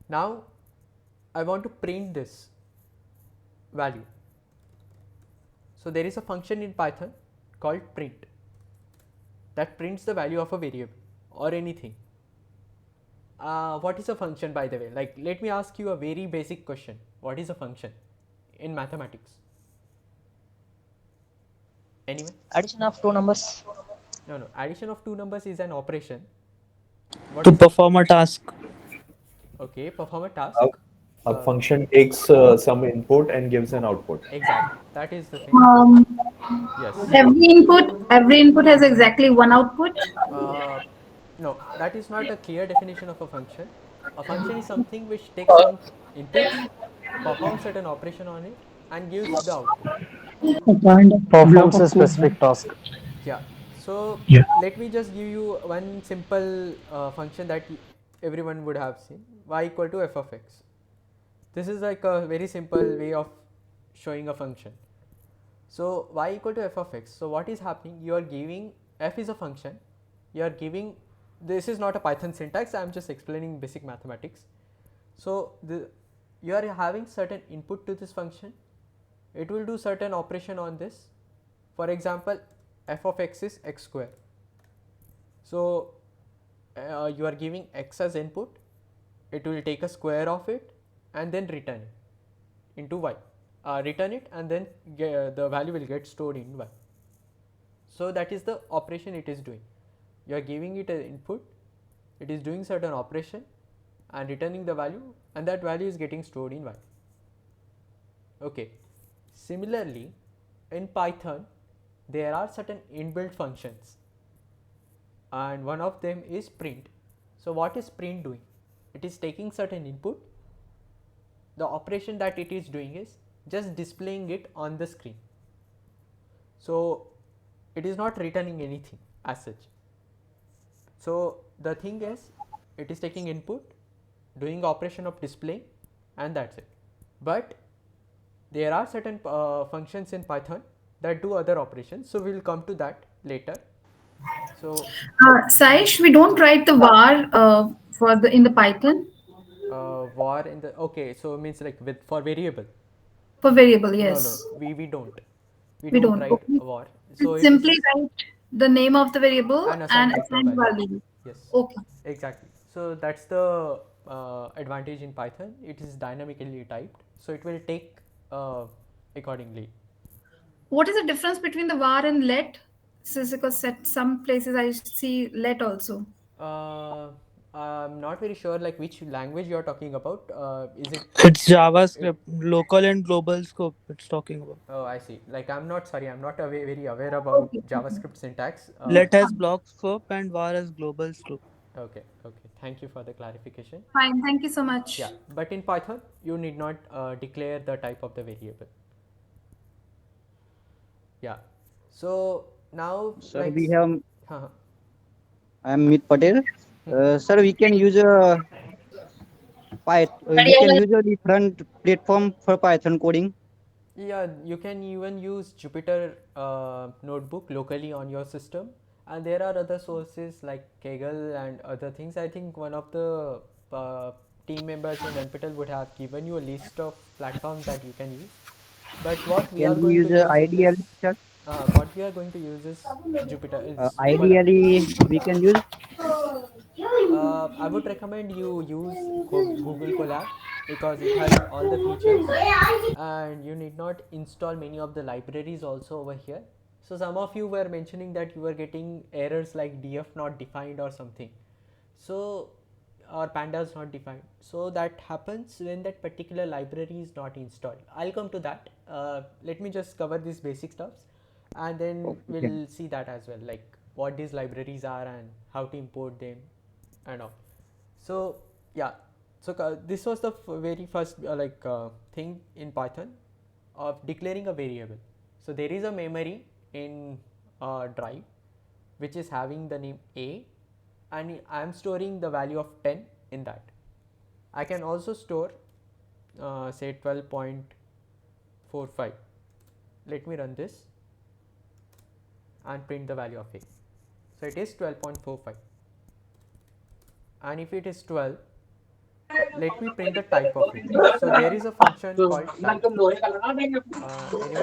Now I want to print this value. So there is a function in Python called print that prints the value of a variable or anything. What is a function, by the way? Like, let me ask you a very basic question. What is a function in mathematics? Anyone? Addition of two numbers. No. Addition of two numbers is an operation. What To is perform a task. Okay, perform a task. A function takes some input and gives an output. Exactly, that is the thing. Yes. Every input has exactly one output. No, that is not a clear definition of a function. A function is something which takes some inputs, performs certain operation on it, and gives the output. Performs a specific task. Yeah. So Yeah. let me just give you one simple function that everyone would have seen, y equal to f of x. This is like a very simple way of showing a function. So y equal to f of x. So what is happening? You are giving f is a function. You are giving, this is not a Python syntax. I am just explaining basic mathematics. So you are having certain input to this function. It will do certain operation on this. For example, f of x is x square. So you are giving x as input. It will take a square of it and then return it into y. Return it and then the value will get stored in y. So that is the operation it is doing. You are giving it an input, it is doing certain operation and returning the value, and that value is getting stored in y. Okay. Similarly, in Python there are certain inbuilt functions, and one of them is print. So what is print doing? It is taking certain input. The operation that it is doing is just displaying it on the screen. So it is not returning anything as such. So the thing is, it is taking input, doing operation of display, and that's it. But there are certain functions in Python that do other operations. So we'll come to that later. So Saish, we don't write the var for the in the Python var in the, okay, so means like with for variable. for variable. No, Yes, we don't. We we don't don't. write Okay. a var. So Just it simply is write the name of the variable and and assign it the assign the value. value. Yes. Okay. Exactly. So that's the advantage in Python. It is dynamically typed, so it will take accordingly. What is the difference between the var and let? Because at some places I see let also. I'm not very sure like which language you are talking about. Is it? It's JavaScript, local and global scope. It's talking about. Oh, I see. Like I'm not sorry. I'm not very aware about Okay. JavaScript syntax. Let has block scope and var has global scope. Okay. Okay. Thank you for the clarification. Fine. Thank you so much. Yeah, but in Python you need not declare the type of the variable. Yeah. So now, Sir, like, we have. uh, I am Mit Patel. Sir, we can use a we can use a different platform for Python coding. yeah, you can even use Jupyter notebook locally on your system, and there are other sources like Kaggle and other things. I think one of the team members in NPTEL would have given you a list of platforms that you can use. But what we are Can we going to use use in this, ideally, sir? what we are going to use is Jupyter, is Colab. Ideally, we can use. I would recommend you use Google Colab because it has all the features, and you need not install many of the libraries also over here. So some of you were mentioning that you were getting errors like df not defined or something. So or pandas not defined. So that happens when that particular library is not installed. I'll come to that. Let me just cover these basic stuffs, and then Okay. we'll see that as well, like what these libraries are and how to import them and all. So yeah, so this was the very first thing in Python of declaring a variable. So there is a memory in drive which is having the name a, and I am storing the value of 10 in that. I can also store say 12.45. Let me run this and print the value of a. So it is 12.45, and if it is 12, let me print the type of it. So there is a function called type. Anyone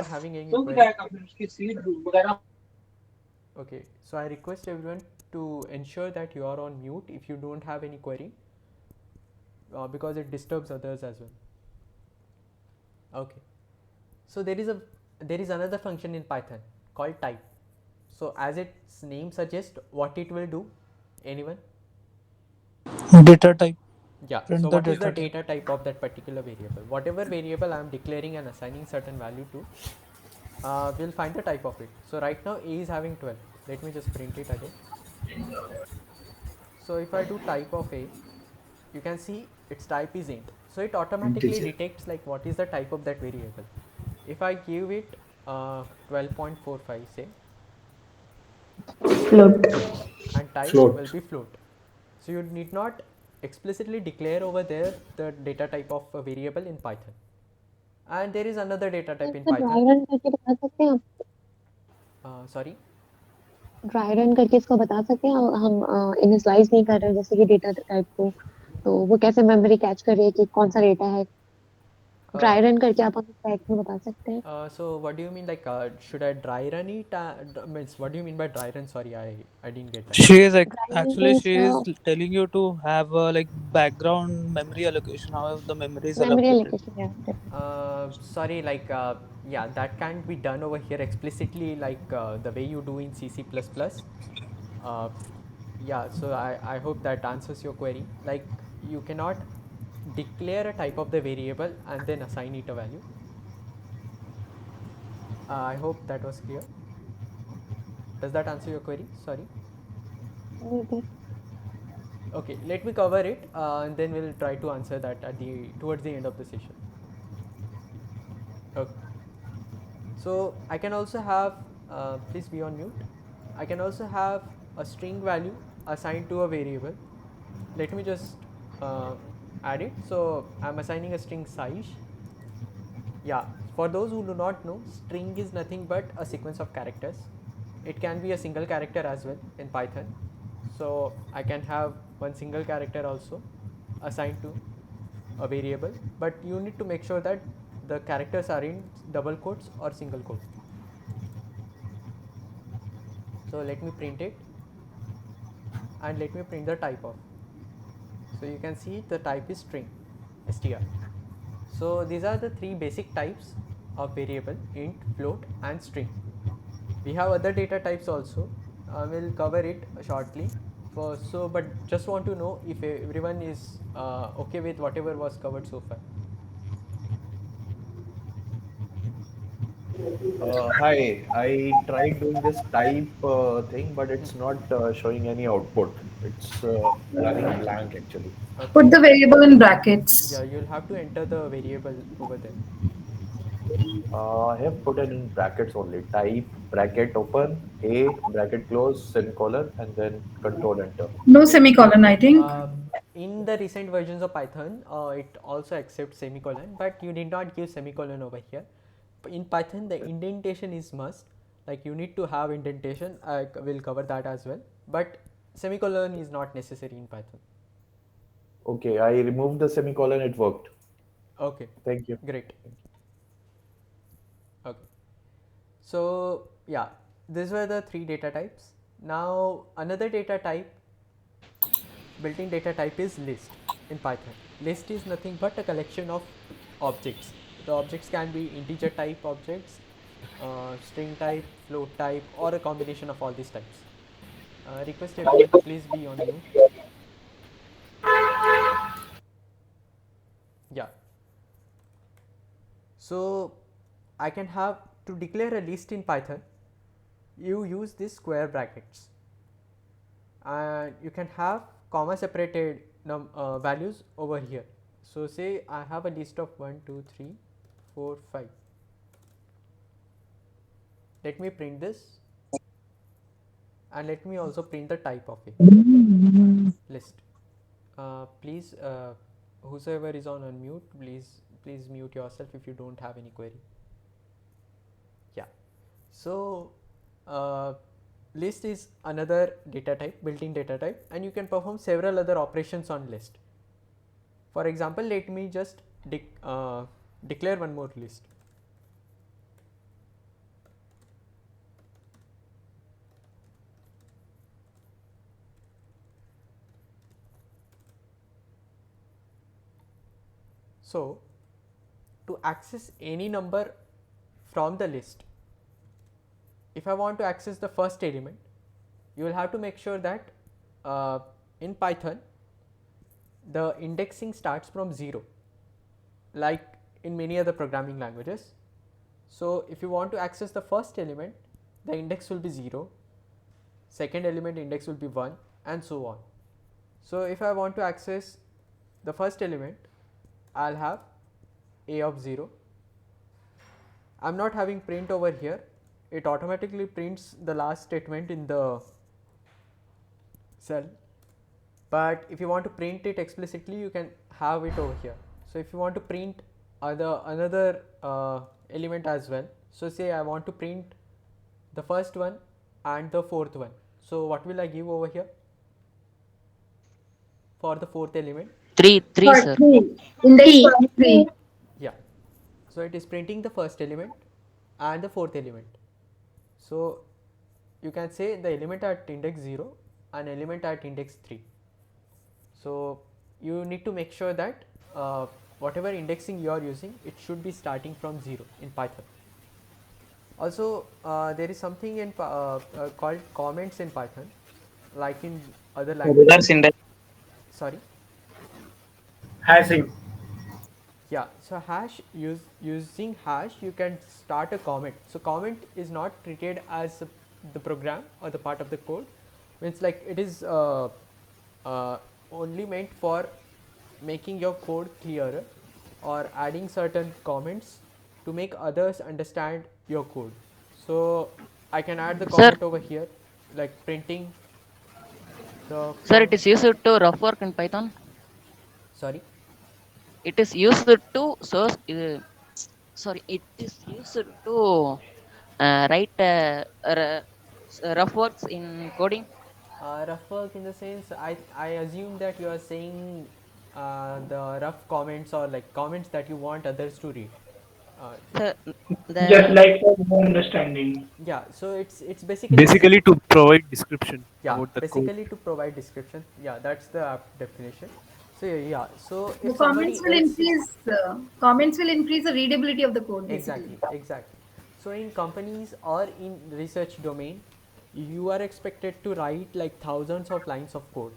having any query? Okay, so I request everyone to ensure that you are on mute if you don't have any query, because it disturbs others as well. Okay, so there is another function in Python called type. So as its name suggests, what it will do? Anyone? Data type. Yeah. Print So the what is the data type. data type of that particular variable? Whatever variable I am declaring and assigning certain value to, we'll find the type of it. So right now a is having 12. Let me just print it again. So if I do type of a, you can see its type is int. So it automatically detects like what is the type of that variable. If I give it 12.45 say, Float. and type Float. will be float. So you need not explicitly declare over there the data type of a variable in Python. And there is another data type in Python. Dry run करके बता सकते हैं आप Sorry. Dry run करके इसको बता सकते हैं हम इनिशियलाइज नहीं कर रहे जैसे कि डेटा टाइप को तो वो कैसे मेमोरी कैच कर रही है कि कौन सा डेटा है ड्राई रन करके आप हमें स्टैक में बता सकते हैं So what do you mean, like should I dry run it? Means what do you mean by dry run? Sorry, I didn't get that. She is like dry run actually means she is telling you to have like background memory allocation, how the memory is memory allocated. Allocation Sorry, like yeah, that can't be done over here explicitly, like the way you do in C++. Yeah, so I hope that answers your query. Like you cannot declare a type of the variable and then assign it a value. I hope that was clear. Does that answer your query? Sorry. Okay, let me cover it and then we'll try to answer that at the towards the end of the session. Okay. So I can also have, please be on mute. I can also have a string value assigned to a variable. Let me just add it. So I'm assigning a string size. Yeah, for those who do not know, string is nothing but a sequence of characters. It can be a single character as well in Python. So I can have one single character also assigned to a variable, but you need to make sure that the characters are in double quotes or single quote. So let me print it and let me print the type of. So you can see the type is string, str. So these are the three basic types of variable: int, float and string. We have other data types also. We'll cover it shortly. But just want to know if everyone is okay with whatever was covered so far. Hi, I tried doing this type thing, but it's not showing any output. It's running blank actually. Okay. Put the variable in Yeah, brackets. you'll have to enter the variable over there. I have put it in brackets only. Type bracket open, A bracket close, semicolon, and then control enter. No semicolon, I think. In the recent versions of Python, it also accepts semicolon, but you need not give semicolon over here. In Python, the indentation is must. Like you need to have indentation. I will cover that as well. But semicolon is not necessary in Python. Okay, I removed the semicolon. It worked. Okay. Thank you. Great. Okay. So yeah, these were the three data types. Now another data type, built-in data type is list in Python. List is nothing but a collection of objects. The objects can be integer type objects, string type, float type, or a combination of all these types. Request everyone to please be on mute. Yeah. So I can have to declare a list in Python. You use these square brackets, and you can have comma separated values over here. So say I have a list of 1, 2, 3, 4, 5. Let me print this and let me also print the type of a list. Please, whosoever is on unmute, please mute yourself if you don't have any query. Yeah. So list is another data type, built-in data type, and you can perform several other operations on list. For example, let me just declare one more list. So to access any number from the list, if I want to access the first element, you will have to make sure that in Python the indexing starts from 0, like in many other programming languages. So if you want to access the first element, the index will be 0, second element index will be 1, and so on. So if I want to access the first element, I'll have a of 0. I'm not having print over here. It automatically prints the last statement in the cell. But if you want to print it explicitly, you can have it over here. So if you want to print another element as well, so say I want to print the first one and the fourth one, so what will I give over here for the fourth element? Three, sir. Index for 3. Yeah, so it is printing the first element and the fourth element. So you can say the element at index 0 and element at index 3. So you need to make sure that whatever indexing you are using, it should be starting from 0 in Python. Also there is something in called comments in Python, like in other Reverse languages. index. Sorry. Hashing. Yeah, so using hash you can start a comment. So comment is not treated as the program or the part of the code. It's like it is only meant for making your code clearer or adding certain comments to make others understand your code. So I can add the Sir, comment over here, like printing the sir, it first. is used to rough work in Python. Sorry. It is used to source. Sorry, it is used to write rough works in coding. Rough work in the sense, I assume that you are saying the rough comments or like comments that you want others to read. Uh, Sir, Just the like for more understanding. yeah, so it's basically Basically, to provide description yeah, about the code. basically to provide description. Yeah, that's the apt definition. So yeah, so The if somebody else comments will increase the readability of the code basically. exactly. So in companies or in research domain, you are expected to write like thousands of lines of code.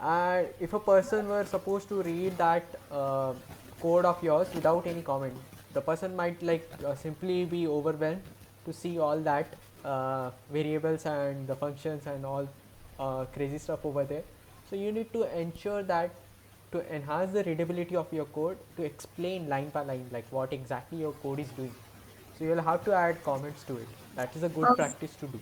And if a person were supposed to read that code of yours without any comment, the person might like simply be overwhelmed to see all that variables and the functions and all crazy stuff over there. So you need to ensure that to enhance the readability of your code, to explain line by line like what exactly your code is doing. So you'll have to add comments to it. That is a good Uh, practice to do.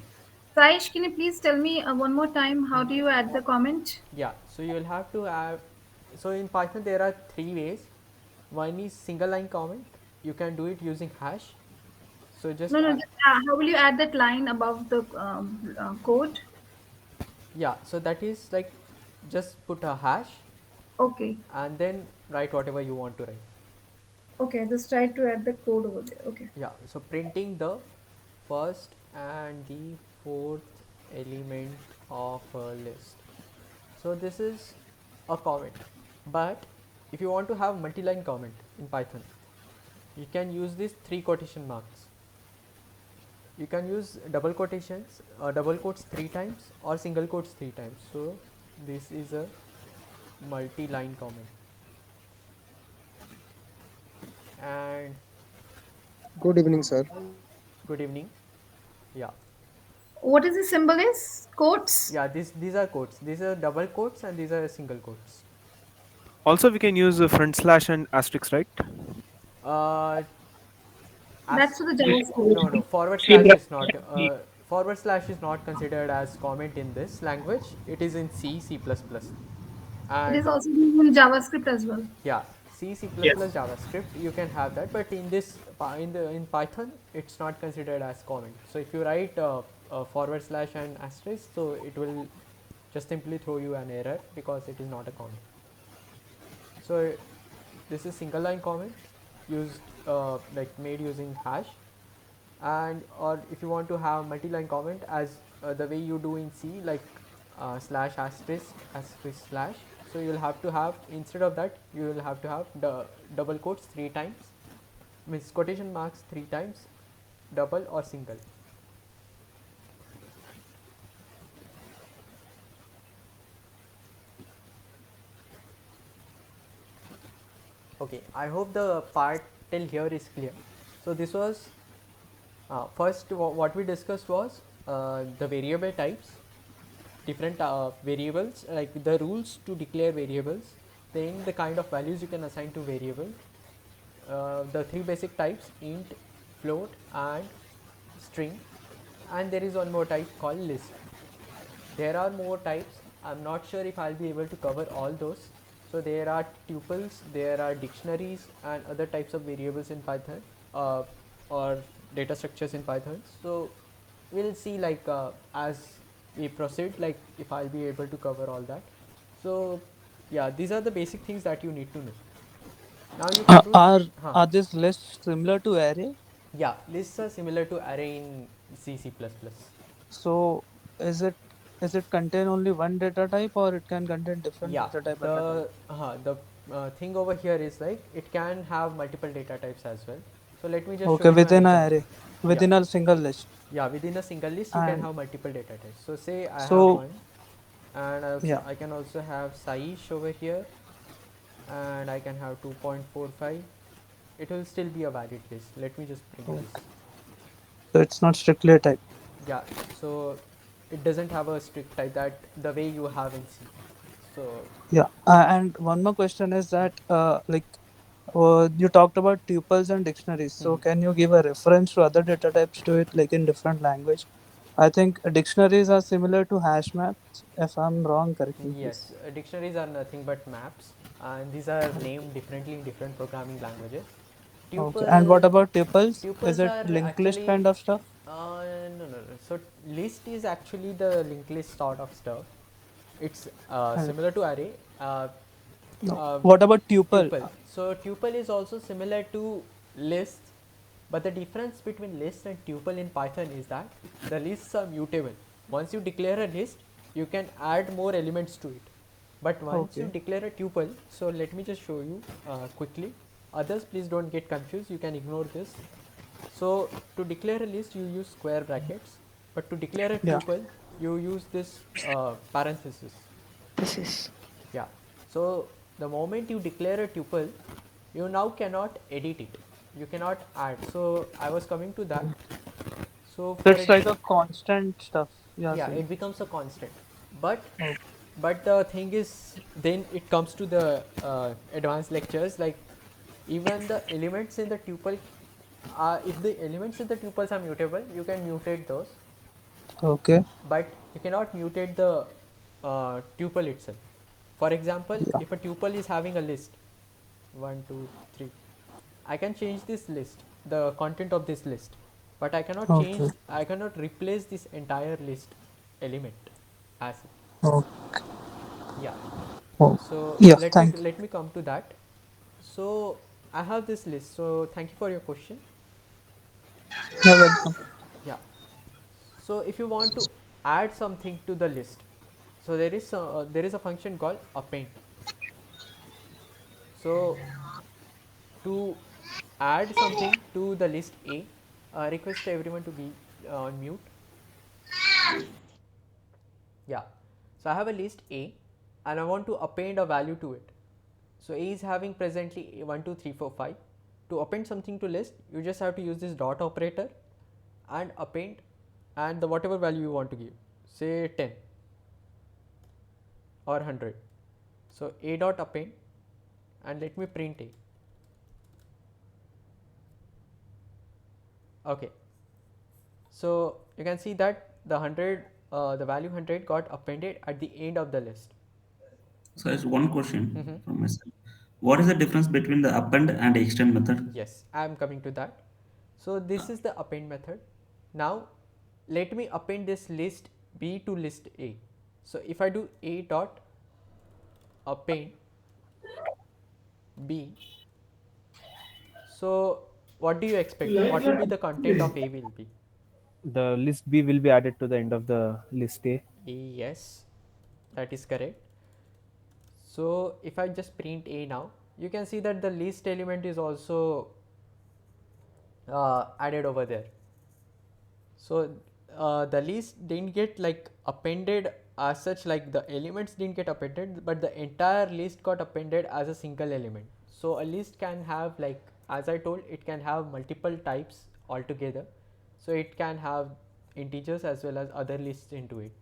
Saish, can you please tell me one more time how do you add the comment? Yeah, so you will have to have, so in Python there are three ways. One is single line comment. You can do it using hash. So just No, just, how will you add that line above the code? yeah, so that is like just put a hash Okay. and then write whatever you want to write. Okay, just try to add the code over there. Okay. Yeah, so printing the first and the fourth element of a list. So this is a comment, but if you want to have multi-line comment in Python, you can use these three quotation marks. You can use double quotations, double quotes 3 times or single quotes 3 times. So this is a multi-line comment. And Good evening, sir. good evening. Yeah. What is the symbol is? Quotes? Yeah, these are quotes. These are double quotes and these are single quotes. Also, we can use front slash and asterisk, right? Uh, That's as for the JavaScript. no, forward C++. slash is not forward slash is not considered as comment in this language. It is in C++, It is and also used in JavaScript as well. yeah, C++ Yes. JavaScript you can have that, but in this in Python it's not considered as comment. So if you write forward slash and asterisk, so it will just simply throw you an error because it is not a comment. So this is single line comment used like made using hash, and or if you want to have multi-line comment as the way you do in C, like slash asterisk asterisk slash. So you will have to have, instead of that you will have to have the double quotes 3 times, means quotation marks 3 times, double or single. Okay, I hope the part till here is clear. So this was first what we discussed was the variable types, different variables, like the rules to declare variables, then the kind of values you can assign to variable, the three basic types, int, float and string, and there is one more type called list. There are more types I'm not sure if I'll be able to cover all those. So there are tuples, there are dictionaries and other types of variables in Python, or data structures in Python. So we'll see, like as we proceed, like if I'll be able to cover all that. So yeah, these are the basic things that you need to know. Now you come to Are huh. are these lists similar to array? Yeah, lists are similar to array in C, C++. So is it contain only one data type, or it can contain different Yeah, data type at a time? the thing over here is like it can have multiple data types as well. So let me just show Okay, you an within a example. array, Yeah, within a single list. yeah, within a single list you can And have multiple data types. So say I have so one, and also yeah, I can also have Saish over here, and I can have 2.45. It will still be a valid list. Let me just print this. okay. So it's not strictly a type. Yeah, so it doesn't have a strict type that the way you have in C. So Yeah, and one more question is that you talked about tuples and dictionaries. So can you give a reference to other data types to it, like in different language? I think dictionaries are similar to hash maps. If I'm wrong, correct me, please. yes, dictionaries are nothing but maps, and these are named differently in different programming languages. Okay. And what about tuples? Is Tuples it are linked list actually kind of stuff? no, no, no. So list is actually the linked list sort of stuff. It's And similar to array. no. Uh, What about tuple? Tuple. So tuple is also similar to lists, but the difference between list and tuple in Python is that the lists are mutable. Once you declare a list, you can add more elements to it. But once you Okay. declare a tuple, so let me just show you quickly. Others, please don't get confused. You can ignore this. So to declare a list, you use square brackets, but to declare a Yeah. tuple, you use this parenthesis. This is. Yeah. So the moment you declare a tuple, you now cannot edit it. You cannot add. So I was coming to that. So for It's like a constant stuff. Yeah, yeah, saying. it becomes a constant. But Okay. the thing is, then it comes to the advanced lectures. Like even the elements in the tuple, if the elements in the tuples are mutable, you can mutate those. Okay. But you cannot mutate the tuple itself. For example, Yeah. if a tuple is having a list 1, 2, 3, I can change this list, the content of this list, but Okay. I cannot replace this entire list element as it. Oh, Yeah. oh. So Yeah. Thank you. let me come to that. So I have this list. So thank you for your question. You're welcome. Yeah. So if you want to add something to the list, so there is a function called append. So to add something to the list A, request everyone to be on mute. Yeah. So I have a list A and I want to append a value to it. So A is having presently 1, 2, 3, 4, 5. To append something to list, you just have to use this dot operator and append and the whatever value you want to give. Say 10 or 100. So A dot append and let me print A. Okay. So you can see that the value 100 got appended at the end of the list. So there's one question from myself. What is the difference between the append and extend method? Yes, I am coming to that. So this is the append method. Now let me append this list B to list A. So if I do A dot append B, so what do you expect? What will be the content of A will be? The list B will be added to the end of the list A. Yes, that is correct. So if I just print A now, you can see that the list element is also added over there. So the list didn't get like appended as such, like the elements didn't get appended, but the entire list got appended as a single element. So a list can have, like as I told, it can have multiple types altogether. So it can have integers as well as other lists into it.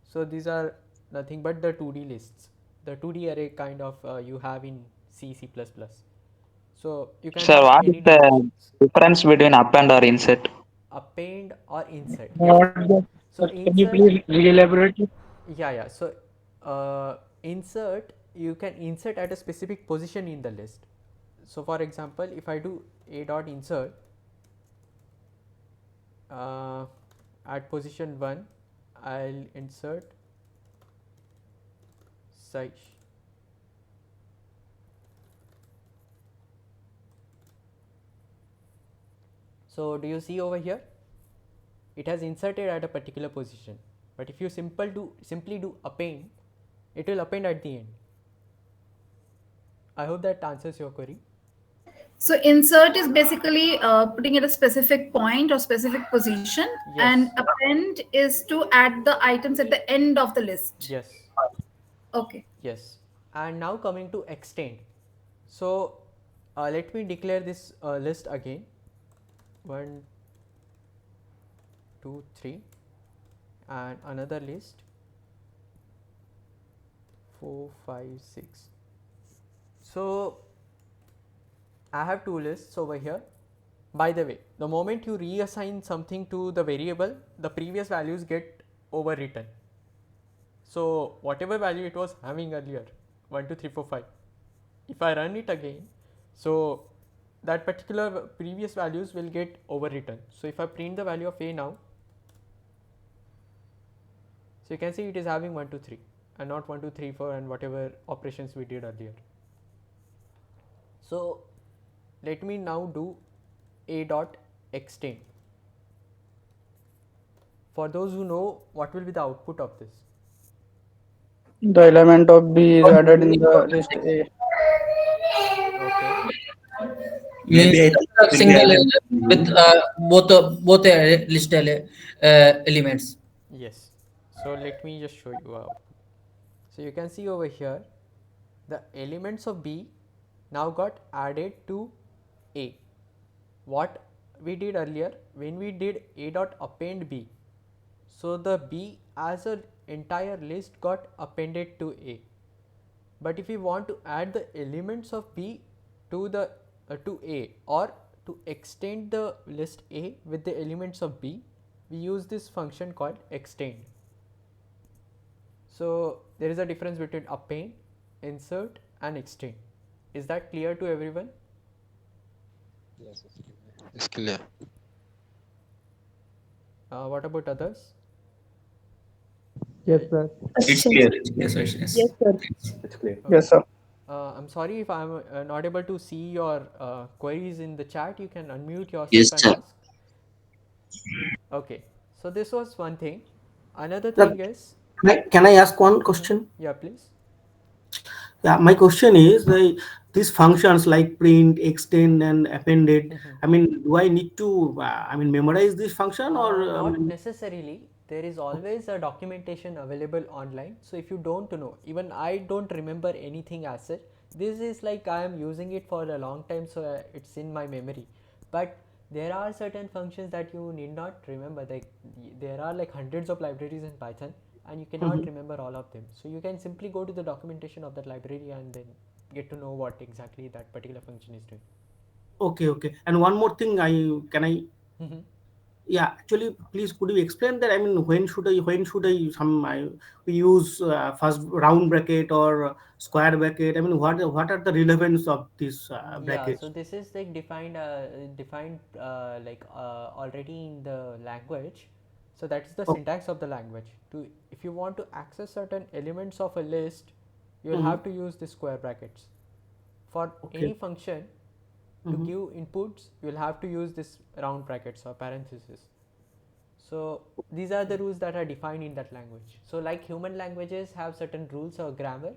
So these are nothing but the 2D lists, the 2D array kind of you have in C, C++. So you can Sir, have what is any the dimensions. difference between append or insert? Append or insert, yeah. What is that? So Can you insert, please re-elaborate it? yeah, yeah. So insert, you can insert at a specific position in the list. So for example, if I do a dot insert at position 1, I'll insert Saish. So do you see over here? It has inserted at a particular position. But if you simply do append, it will append at the end. I hope that answers your query. So insert is basically putting at a specific point or specific position, and append is to add the items at the end of the list. Yes. Okay. Yes. And now coming to extend. So let me declare this list again. 1, 2, 3, and another list 4, 5, 6. So I have two lists over here. By the way, the moment you reassign something to the variable, the previous values get overwritten. So whatever value it was having earlier, 1, 2, 3, 4, 5, if I run it again, so that particular previous values will get overwritten. So if I print the value of a now, so you can see it is having 1, 2, 3 and not 1, 2, 3, 4 and whatever operations we did earlier. So let me now do a dot extend. For those who know, what will be the output of this? The element of B is added in the list A. Okay. Means a single with both list elements. Yes. So let me just show you out. So you can see over here, the elements of B now got added to A. What we did earlier, when we did a dot append B, so the B as an entire list got appended to A. But if we want to add the elements of B to the to A, or to extend the list A with the elements of B, we use this function called extend. So there is a difference between append, insert and extend. Is that clear to everyone? Yes, it's clear. What about others? Yes, sir. It's clear. It's clear. Yes. Yes, sir. It's clear. Okay. Yes, sir. I'm sorry if I'm not able to see your queries in the chat. You can unmute yourself Yes, and sir. ask. Okay, so this was one thing. Another thing is, Can I ask one question? Yeah, please. Yeah, my question is these functions like print, extend, and appended. I mean, do I need to memorize this function or Not necessarily. There is always a documentation available online. So if you don't know, even I don't remember anything as such. This is like I am using it for a long time, so it's in my memory. But there are certain functions that you need not remember. Like there are like hundreds of libraries in Python, and you cannot remember all of them. So you can simply go to the documentation of that library and then get to know what exactly that particular function is doing. Okay. And one more thing, yeah, actually, please could you explain that? I mean, when should we use first round bracket or square bracket? I mean, what are the relevance of this Yeah, brackets? so this is like defined already in the language. So that is the syntax of the language. To if you want to access certain elements of a list, you will have to use the square brackets. For any function to give inputs, you will have to use this round brackets or parentheses. So these are the rules that are defined in that language. So like human languages have certain rules or grammar,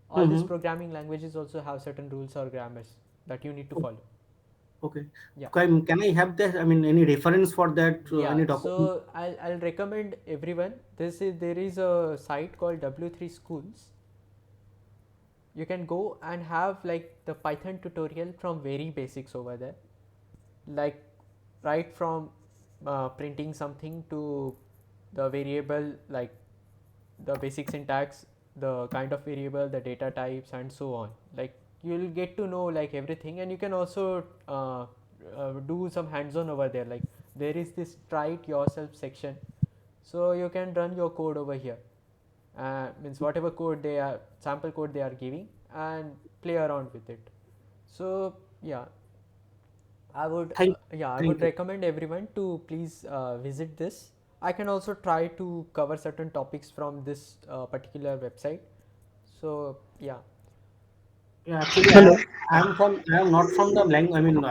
all these programming languages also have certain rules or grammars that you need to follow. Okay. Yeah. Can I have that? I mean, any reference for that? Yeah. Any document? So I'll recommend everyone. There is a site called W3 Schools. You can go and have like the Python tutorial from very basics over there, like right from printing something to the variable, like the basic syntax, the kind of variable, the data types, and so on. Like you'll get to know like everything, and you can also do some hands-on over there. Like there is this try it yourself section, so you can run your code over here. means whatever code they are, sample code they are giving, and play around with it. So yeah, I would I would Thank you. recommend everyone to please visit this. I can also try to cover certain topics from this particular website. So yeah. Yeah, actually, Hello. I am not from the language. I mean,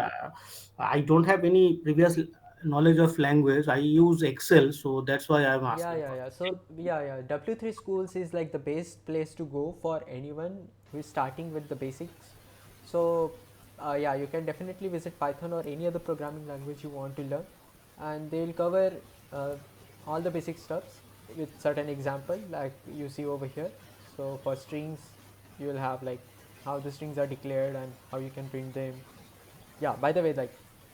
I don't have any previous knowledge of language. I use Excel, so that's why I'm Yeah, asking yeah, for. yeah. So yeah, W3 schools is like the best place to go for anyone who is starting with the basics. So yeah, you can definitely visit Python or any other programming language you want to learn, and they'll cover uh, all the basic stuffs with certain example like you see over here. So for strings, you will have like how the strings are declared and how you can print them. Yeah, by the way, like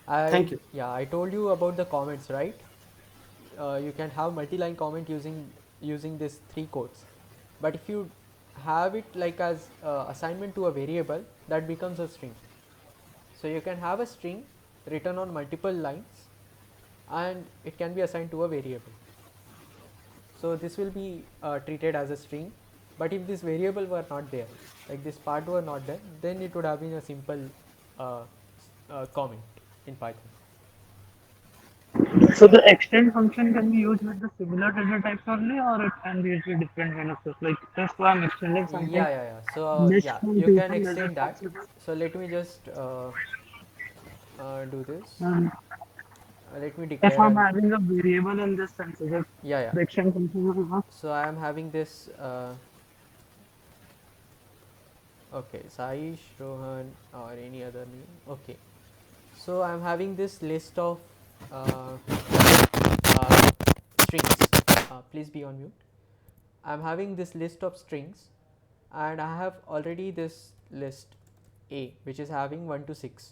Thank you. I told you about the comments, right? You can have multi-line comment using these three codes, but if you have it like as assignment to a variable, that becomes a string. So you can have a string written on multiple lines and it can be assigned to a variable. So this will be treated as a string, but if this variable were not there, like this part were not there, then it would have been a simple uh, comment in Python. So the extend function can be used with the similar data types only, or it can be used with different kind of stuff. Like just I'm extending something. Yeah. So List yeah, from you can total data extend that. types. So let me just do this. Um, Let me if declare I'm an having a variable in this sense, if yeah. the extend function will have. So I am having this. Okay, Saish, Rohan, or any other name. Okay, so I am having this list of uh, uh, strings. Please be on mute. I am having this list of strings, and I have already this list A, which is having 1 to 6.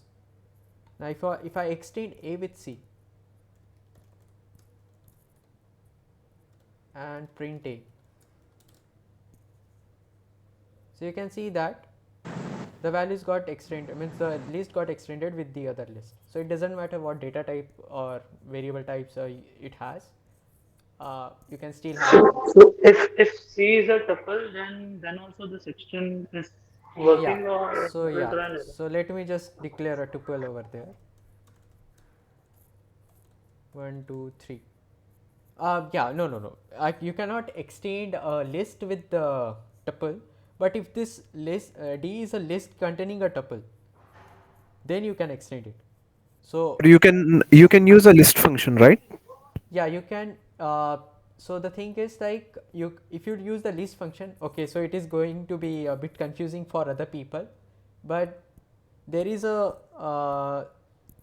Now, if I extend A with C and print A, so you can see that the values got extended, means the list got extended with the other list. So it doesn't matter what data type or variable types it has, you can still have. So if C is a tuple, then also the extend is Yeah, working, or so will yeah, run error. so let me just declare a tuple over there. 1 2 3. Yeah, no. You cannot extend a list with the tuple, but if this list D is a list containing a tuple, then you can extend it. So You can use a list function, right? yeah, you can. So the thing is, like, if you use the list function, okay, so it is going to be a bit confusing for other people, but there is a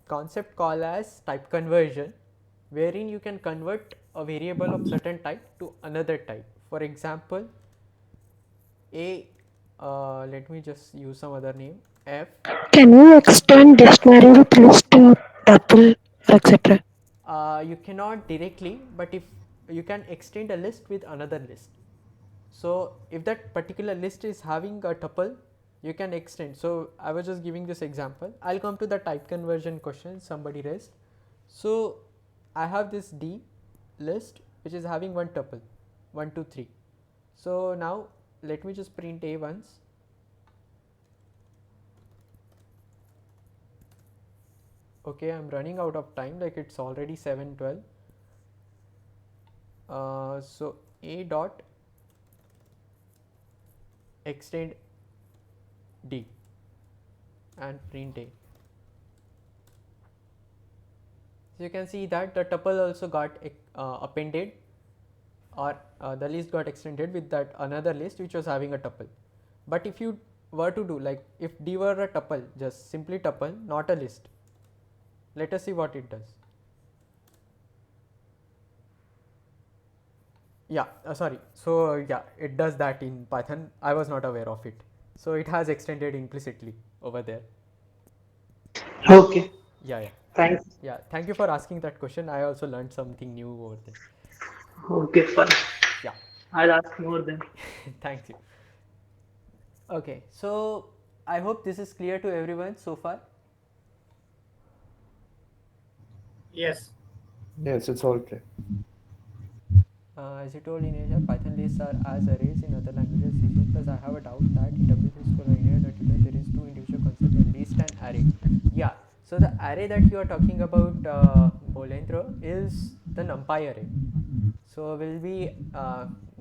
concept called as type conversion, wherein you can convert a variable of certain type to another type. For example, a let me just use some other name, f. Can you extend dictionary with list to tuple, etc.? You cannot directly, but if you can extend a list with another list. So if that particular list is having a tuple, you can extend. So I was just giving this example. I'll come to the type conversion question somebody raised. So I have this D list which is having one tuple, 1 2 3. So now let me just print A once. Okay, I'm running out of time, like it's already 7:12. So A dot extend D and print A. So you can see that the tuple also got appended, or the list got extended with that another list which was having a tuple. But if you were to do, like, if D were a tuple, just simply tuple, not a list, let us see what it does. Yeah, sorry. So yeah, it does that in Python. I was not aware of it. So it has extended implicitly over there. Okay. Yeah. Thanks. Yeah, thank you for asking that question. I also learned something new over there. Okay, fine. Yeah. I'll ask more then. Thank you. Okay, so I hope this is clear to everyone so far. Yes. Yes, it's all clear. As you told in Asia, Python lists are as arrays in other languages. C++. I have a doubt that in W3 school or in that there is two individual concepts, a list and array. Yeah. So the array that you are talking about, Bolendro, is the NumPy array. So we'll be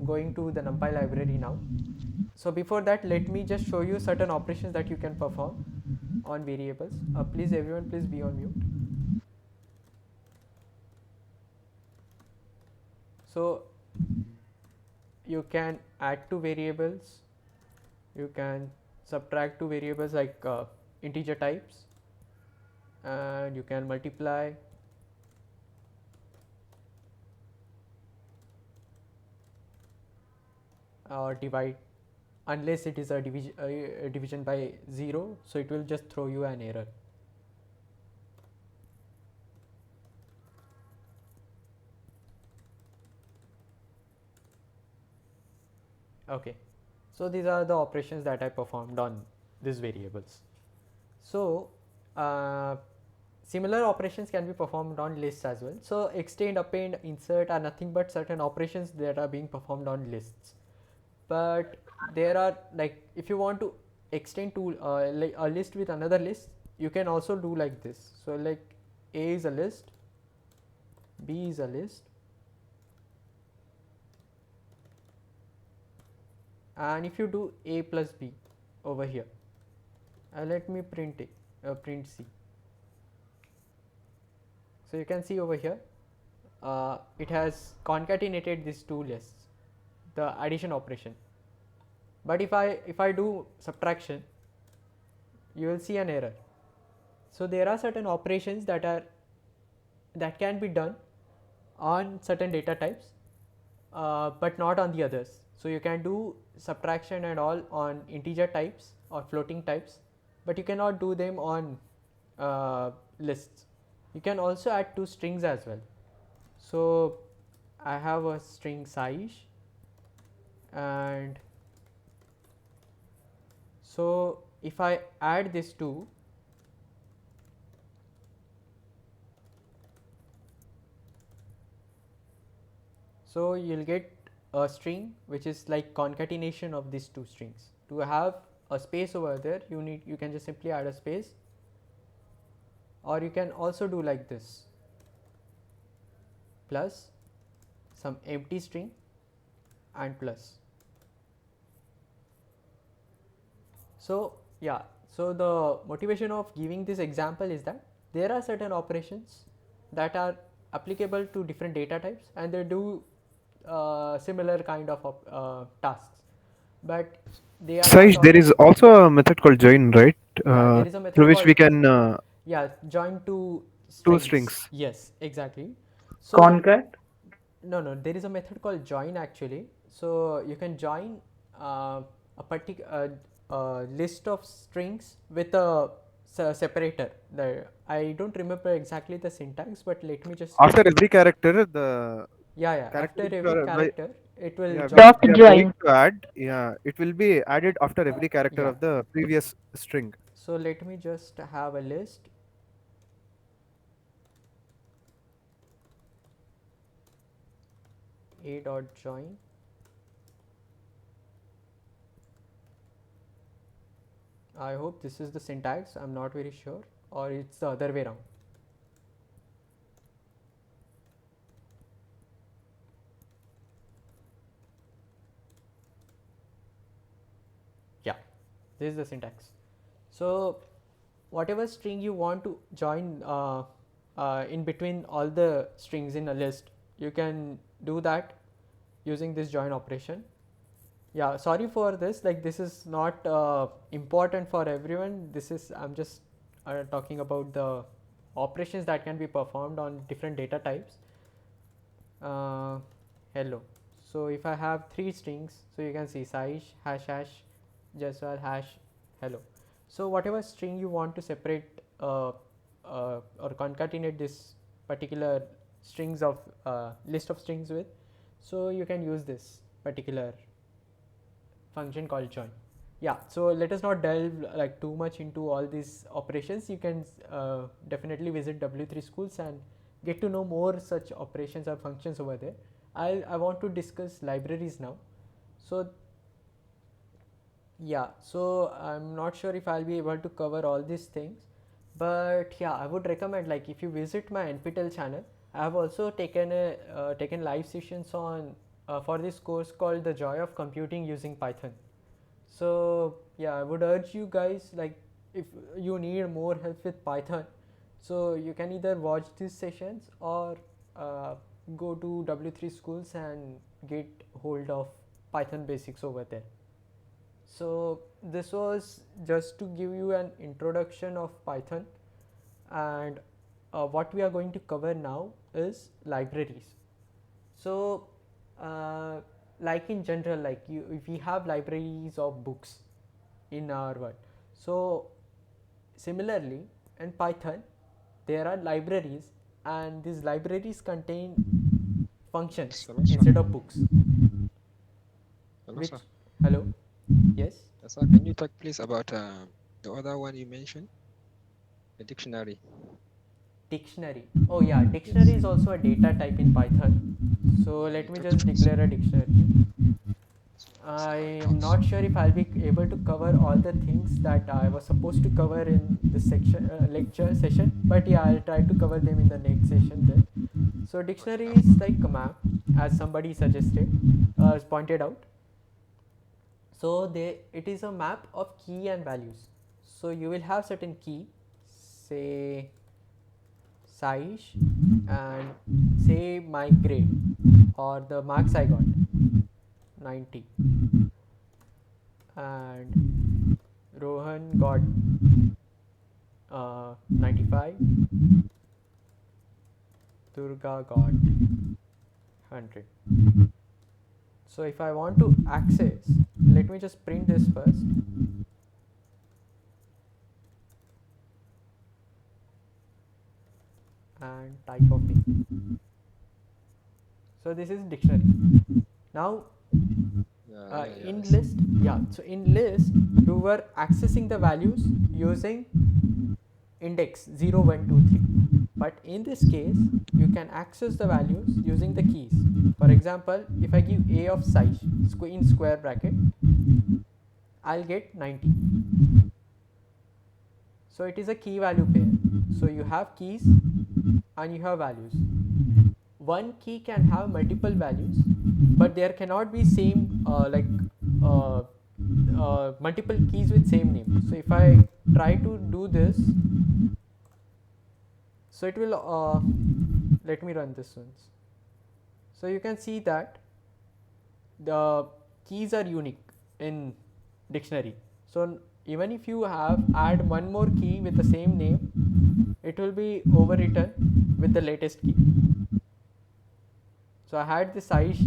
going to the NumPy library now. So before that, let me just show you certain operations that you can perform on variables. Please, everyone, please be on mute. So you can add two variables, you can subtract two variables like integer types, and you can multiply, or divide, unless it is a division by 0, so it will just throw you an error. Okay, so these are the operations that I performed on these variables. So similar operations can be performed on lists as well. So extend, append, insert are nothing but certain operations that are being performed on lists. But there are, like, if you want to extend to like a list with another list, you can also do like this. So like A is a list, B is a list, and if you do A plus B over here, let me print it, print C. So you can see over here, it has concatenated these two lists, the addition operation. But if I do subtraction, you will see an error. So there are certain operations that can be done on certain data types, but not on the others. So you can do subtraction and all on integer types or floating types, but you cannot do them on lists. You can also add two strings as well. So I have a string Saish, and so if I add this two, so you'll get a string which is like concatenation of these two strings. To have a space over there, you can just simply add a space, or you can also do like this, plus some empty string and plus. So yeah, so the motivation of giving this example is that there are certain operations that are applicable to different data types, and they do similar kind of tasks, but they are Saish, not there always. is also a method called join, right? Yeah, there is a method Through which called, we can yeah, join two two strings. strings. Yes, exactly. So Concat? no, there is a method called join actually. So you can join a particular list of strings with a separator. I don't remember exactly the syntax, but let me just After every character, the yeah, character after which you every are character it will yeah, join. which we are going to add, yeah, it will be added after every character Yeah. of the previous string. So let me just have a list. A dot join. I hope this is the syntax. I'm not very sure, or it's the other way around. Yeah, this is the syntax. So whatever string you want to join in between all the strings in a list, you can do that using this join operation. Yeah, sorry for this, like this is not important for everyone. This is, I'm just talking about the operations that can be performed on different data types. Hello. So if I have three strings, so you can see Saish, hash hash, Jaswal, hash, hello. So whatever string you want to separate or concatenate this particular strings of list of strings with, so you can use this particular function called join. Yeah, so let us not delve like too much into all these operations. You can definitely visit W3 schools and get to know more such operations or functions over there. I want to discuss libraries now. So yeah, so I'm not sure if I'll be able to cover all these things, but yeah, I would recommend, like, if you visit my NPTEL channel, I have also taken live sessions on for this course called The Joy of Computing Using Python. So yeah, I would urge you guys, like, if you need more help with Python, so you can either watch these sessions or uh, go to W3 schools and get hold of Python basics over there. So this was just to give you an introduction of Python, and what we are going to cover now is libraries. So like in general, like we have libraries of books in our world. So similarly in Python there are libraries, and these libraries contain functions Hello, sir. instead of books. Hello, Which, sir. hello, yes, Sir, can you talk please about the other one you mentioned, the dictionary? dictionary. Oh yeah, Yes. dictionary is also a data type in Python. So Yeah, let you me talked just about this. declare a dictionary. See how it I'm works. not sure if I'll be able to cover all the things that I was supposed to cover in this section lecture session, but yeah, I'll try to cover them in the next session then. So dictionary is like a map, as somebody suggested, pointed out. So it is a map of key and values. So you will have certain key, say Saish, and say my grade or the marks I got 90, and Rohan got 95, Durga got 100. So if I want to access, let me just print this first and type of B. So this is dictionary. Now Yeah, in I see. list, yeah, so in list you were accessing the values using index 0, 1, 2, 3, but in this case you can access the values using the keys. For example, if I give a of size in square bracket, I'll get 90. So it is a key value pair. So you have keys and you have values. One key can have multiple values, but there cannot be same uh, multiple keys with same name. So if I try to do this, so it will let me run this once. So you can see that the keys are unique in dictionary. So even if you have add one more key with the same name, it will be overwritten with the latest key. So I had the Saish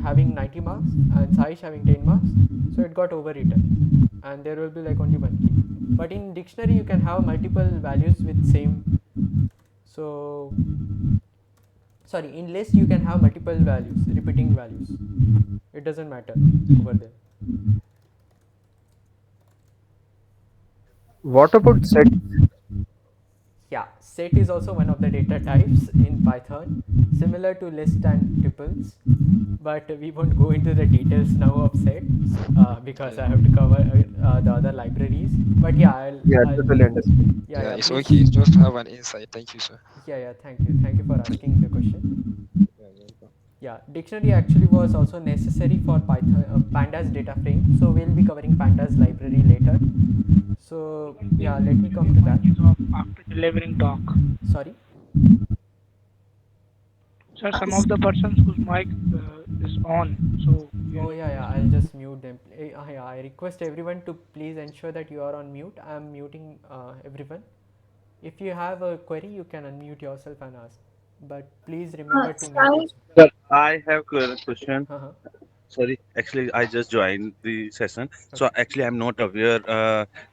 having 90 marks and Saish having 10 marks, so it got overwritten, and there will be like only one key. But in dictionary you can have multiple values with same. So sorry, in list you can have multiple values, repeating values. It doesn't matter over there. What about set? Yeah, set is also one of the data types in Python, similar to list and tuples, but we won't go into the details now of set because Yeah. I have to cover the other libraries. But yeah, Yeah, I'll totally understand. yeah, Yeah, yeah, it's please. okay. Just have an insight. Thank you, sir. Yeah, yeah, thank you for asking the question. Yeah, you're welcome. Yeah, dictionary actually was also necessary for Python pandas data frame, so we'll be covering pandas library later. So yeah, let me come to that. After delivering talk. Sorry. Sir, some of the persons whose mic is on, so we are Oh yeah, yeah. requesting. I'll just mute them. Yeah, I request everyone to please ensure that you are on mute. I'm muting everyone. If you have a query, you can unmute yourself and ask. But please remember to mute Sai, yourself. Sir, I have a question. Uh-huh. Sorry, actually, I just joined the session, so Okay. actually, I'm not aware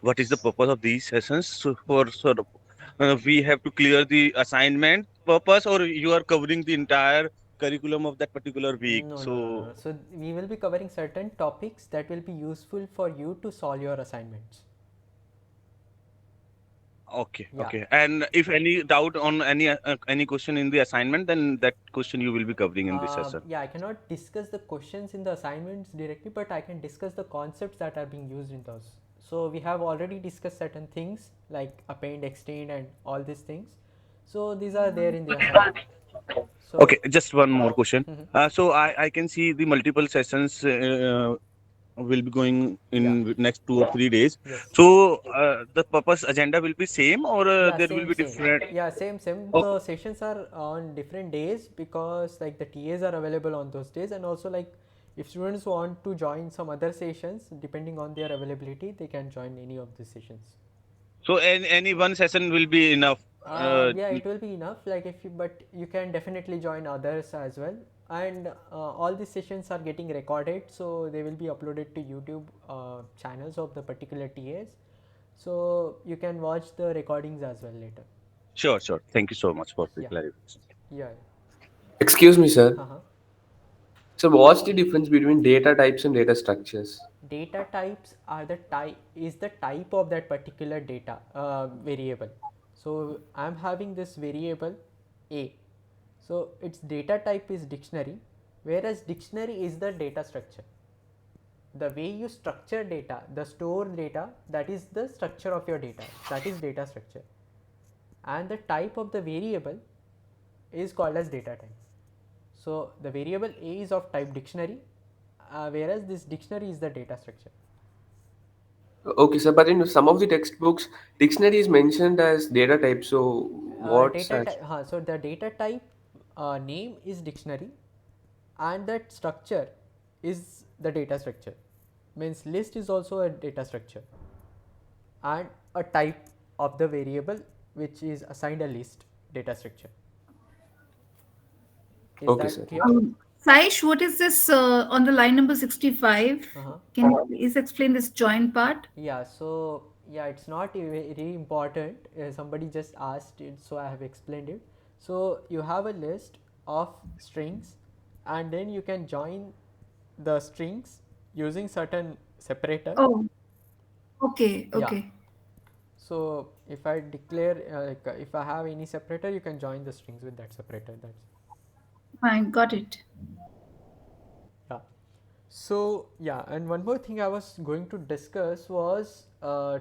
what is the purpose of these sessions. So, for sort of, we have to clear the assignment purpose, or you are covering the entire curriculum of that particular week. No, no, no, So, no. So we will be covering certain topics that will be useful for you to solve your assignments. Okay, Yeah. okay. And if any doubt on any question in the assignment, then that question you will be covering in this session. Yeah, I cannot discuss the questions in the assignments directly, but I can discuss the concepts that are being used in those. So we have already discussed certain things like append, extend, and all these things. So these are there in the assignment. So Okay, just one more question. So I can see the multiple sessions will be going yeah, in next 2 or 3 days. yes. So the purpose agenda will be same, or Yeah, there will same, be same. different. Yeah, same. Okay. The sessions are on different days because like the TAs are available on those days, and also like if students want to join some other sessions depending on their availability, they can join any of the sessions. So any one session will be enough. Yeah, it will be enough. Like if you, but you can definitely join others as well. And all these sessions are getting recorded, so they will be uploaded to YouTube channels of the particular TAs. So you can watch the recordings as well later. Sure, sure. Thank you so much for the Yeah. clarification. Yeah. Excuse me, sir. Uh-huh. So, what's the difference between data types and data structures? Data types are the type of that particular data variable. So I'm having this variable a, so its data type is dictionary, whereas dictionary is the data structure. The way you structure data, the store data, that is the structure of your data, that is data structure, and the type of the variable is called as data type. So the variable a is of type dictionary, whereas this dictionary is the data structure. Okay, sir, but in some of the textbooks, dictionary is mentioned as data type. So, what's Data that? type, so the data type name is dictionary, and that structure is the data structure. Means list is also a data structure, and a type of the variable which is assigned a list data structure. Is Okay, that sir. clear? Saish, what is this on the line number 65? Can you please explain this join part? Yeah, so yeah, it's not very important. Somebody just asked it, so I have explained it. So you have a list of strings, and then you can join the strings using certain separator. Oh, okay, Yeah. okay. So if I declare if I have any separator, you can join the strings with that separator. That's Fine, got it. yeah. So yeah, and one more thing I was going to discuss was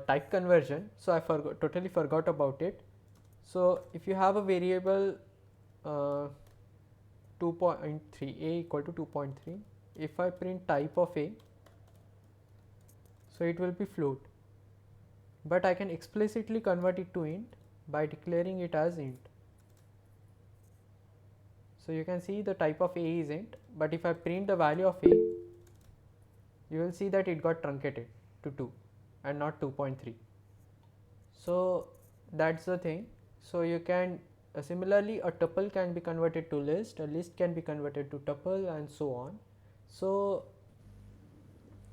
type conversion. So I totally forgot about it. So if you have a variable 2.3, a equal to 2.3, if I print type of a, so it will be float, but I can explicitly convert it to int by declaring it as int. So you can see the type of a is int, but if I print the value of a, you will see that it got truncated to 2 and not 2.3. So that's the thing. So you can similarly a tuple can be converted to list, a list can be converted to tuple, and so on. So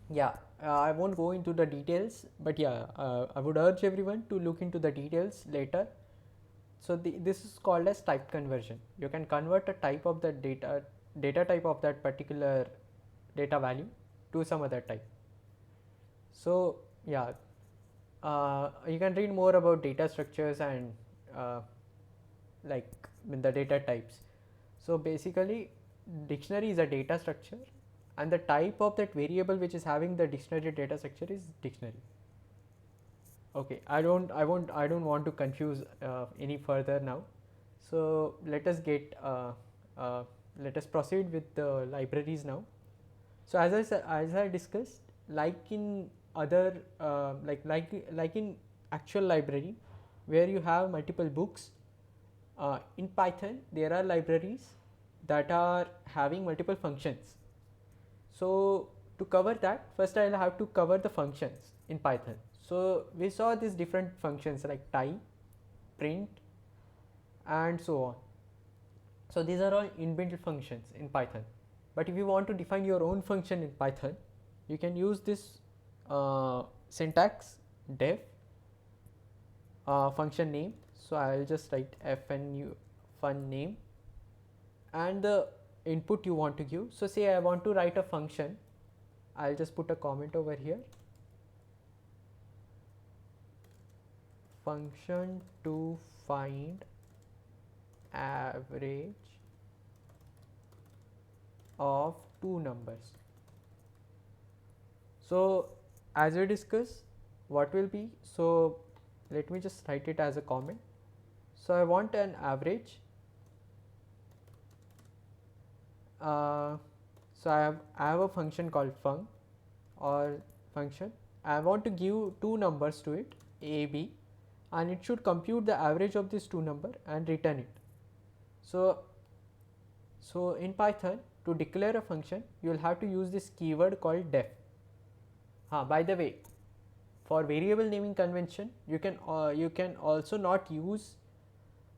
yeah, I won't go into the details, but yeah, I would urge everyone to look into the details later. So this is called as type conversion. You can convert a type of the data type of that particular data value to some other type. So yeah, you can read more about data structures and like the data types. So basically, dictionary is a data structure, and the type of that variable which is having the dictionary data structure is dictionary. Okay, I don't want to confuse any further now. So let us let us proceed with the libraries now. So as I discussed, like in other like in actual library where you have multiple books, in Python there are libraries that are having multiple functions. So to cover that, first I'll have to cover the functions in Python. So we saw these different functions like type, print, and so on. So these are all inbuilt functions in Python. But if you want to define your own function in Python, you can use this syntax def function name. So I'll just write fun name and the input you want to give. So say I want to write a function, I'll just put a comment over here. function to find average of two numbers. So as we discussed, what will be, so let me just write it as a comment. So I want an average. So I have a function called func or function. I want to give two numbers to it, a, b, and it should compute the average of this two number and return it. So in Python, to declare a function, you will have to use this keyword called def. By the way, for variable naming convention, you can also not use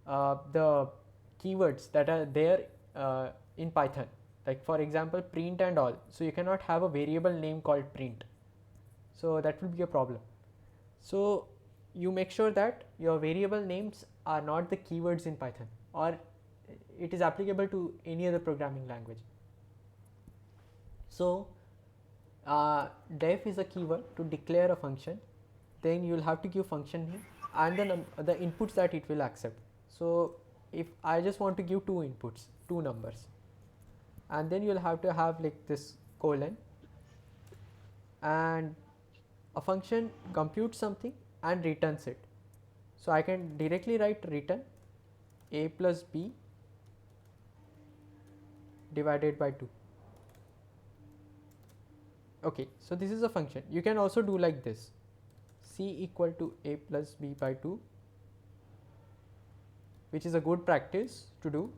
the keywords that are there in Python. Like for example, print and all. So you cannot have a variable name called print. So that will be a problem. So you make sure that your variable names are not the keywords in Python, or it is applicable to any other programming language. So def is a keyword to declare a function. Then you will have to give function name and the inputs that it will accept. So if I just want to give two inputs, two numbers, and then you will have to have like this colon, and a function computes something and returns it. So I can directly write return a plus b divided by 2. Okay, so this is a function. You can also do like this, c equal to a plus b by 2, which is a good practice to do.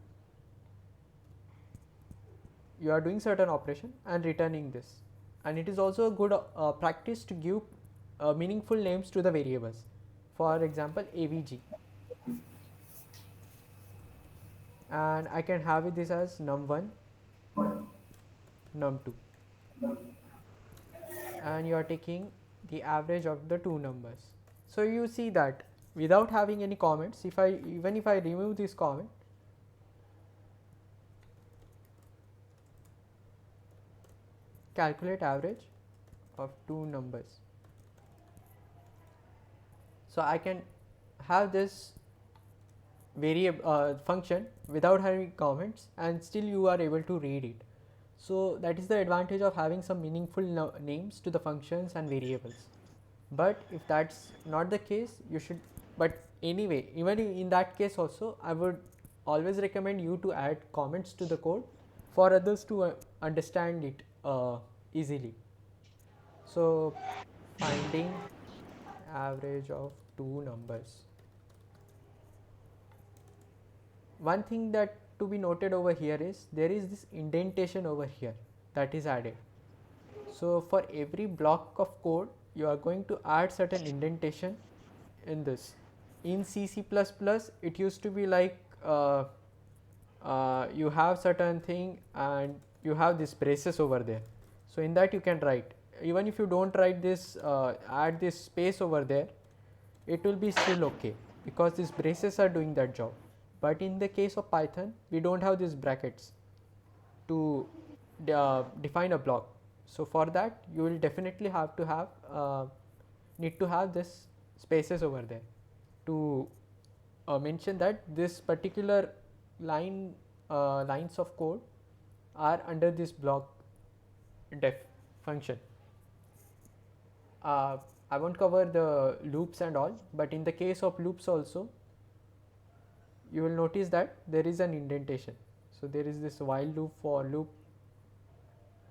You are doing certain operation and returning this, and it is also a good practice to give meaningful names to the variables. For example, avg, and I can have this as num1, num2, and you are taking the average of the two numbers. So you see that without having any comments, even if I remove this comment, calculate average of two numbers. So I can have this variable function without having comments, and still you are able to read it. So that is the advantage of having some meaningful names to the functions and variables. But if that's not the case, you should, but anyway, even in that case also, I would always recommend you to add comments to the code for others to understand it easily. So finding average of two numbers. One thing that to be noted over here is there is this indentation over here that is added. So for every block of code, you are going to add certain indentation in this. In C++, it used to be like you have certain thing and you have this braces over there. So in that you can write. Even if you don't write this, add this space over there, it will be still okay because these braces are doing that job. But in the case of Python, we don't have these brackets to define a block. So for that, you will definitely have to have need to have this spaces over there to mention that this particular lines of code are under this block def function. I won't cover the loops and all, but in the case of loops also, you will notice that there is an indentation. So there is this while loop, for loop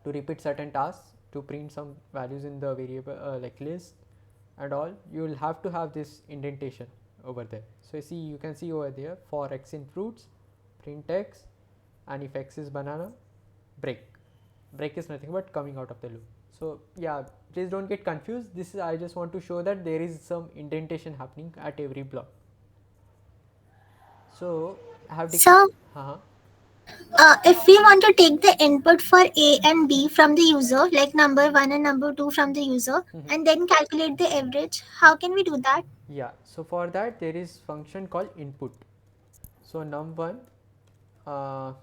to repeat certain tasks, to print some values in the variable like list and all. You will have to have this indentation over there. So you can see over there, for x in fruits, print x, and if x is banana, break is nothing but coming out of the loop. So yeah, please don't get confused. This is, I just want to show that there is some indentation happening at every block. So I have So, uh-huh. if we want to take the input for A and B from the user, like number 1 and number 2 from the user, and then calculate the average, how can we do that? Yeah, so for that there is function called input. So num1, or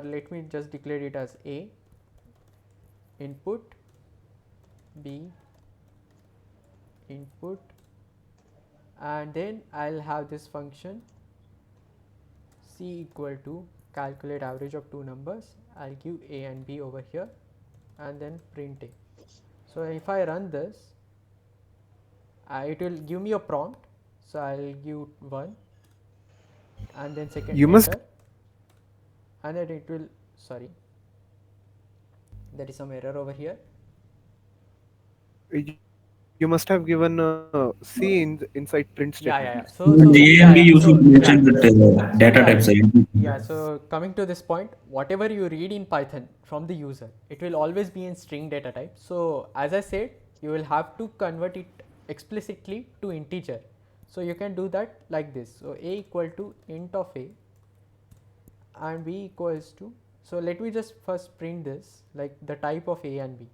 let me just declare it as A, input, B, input, and then I'll have this function c equal to calculate average of two numbers. I'll give a and b over here and then print a. So if I run this, it will give me a prompt. So I'll give 1 and then second You must enter, and then it will, sorry, there is some error over here. you must have given C inside print statement. In A and B, you should mention that data types. So coming to this point, whatever you read in Python from the user, it will always be in string data type. So as I said, you will have to convert it explicitly to integer. So you can do that like this. So a equal to int of a and b equals to, so let me just first print this, like the type of a and b.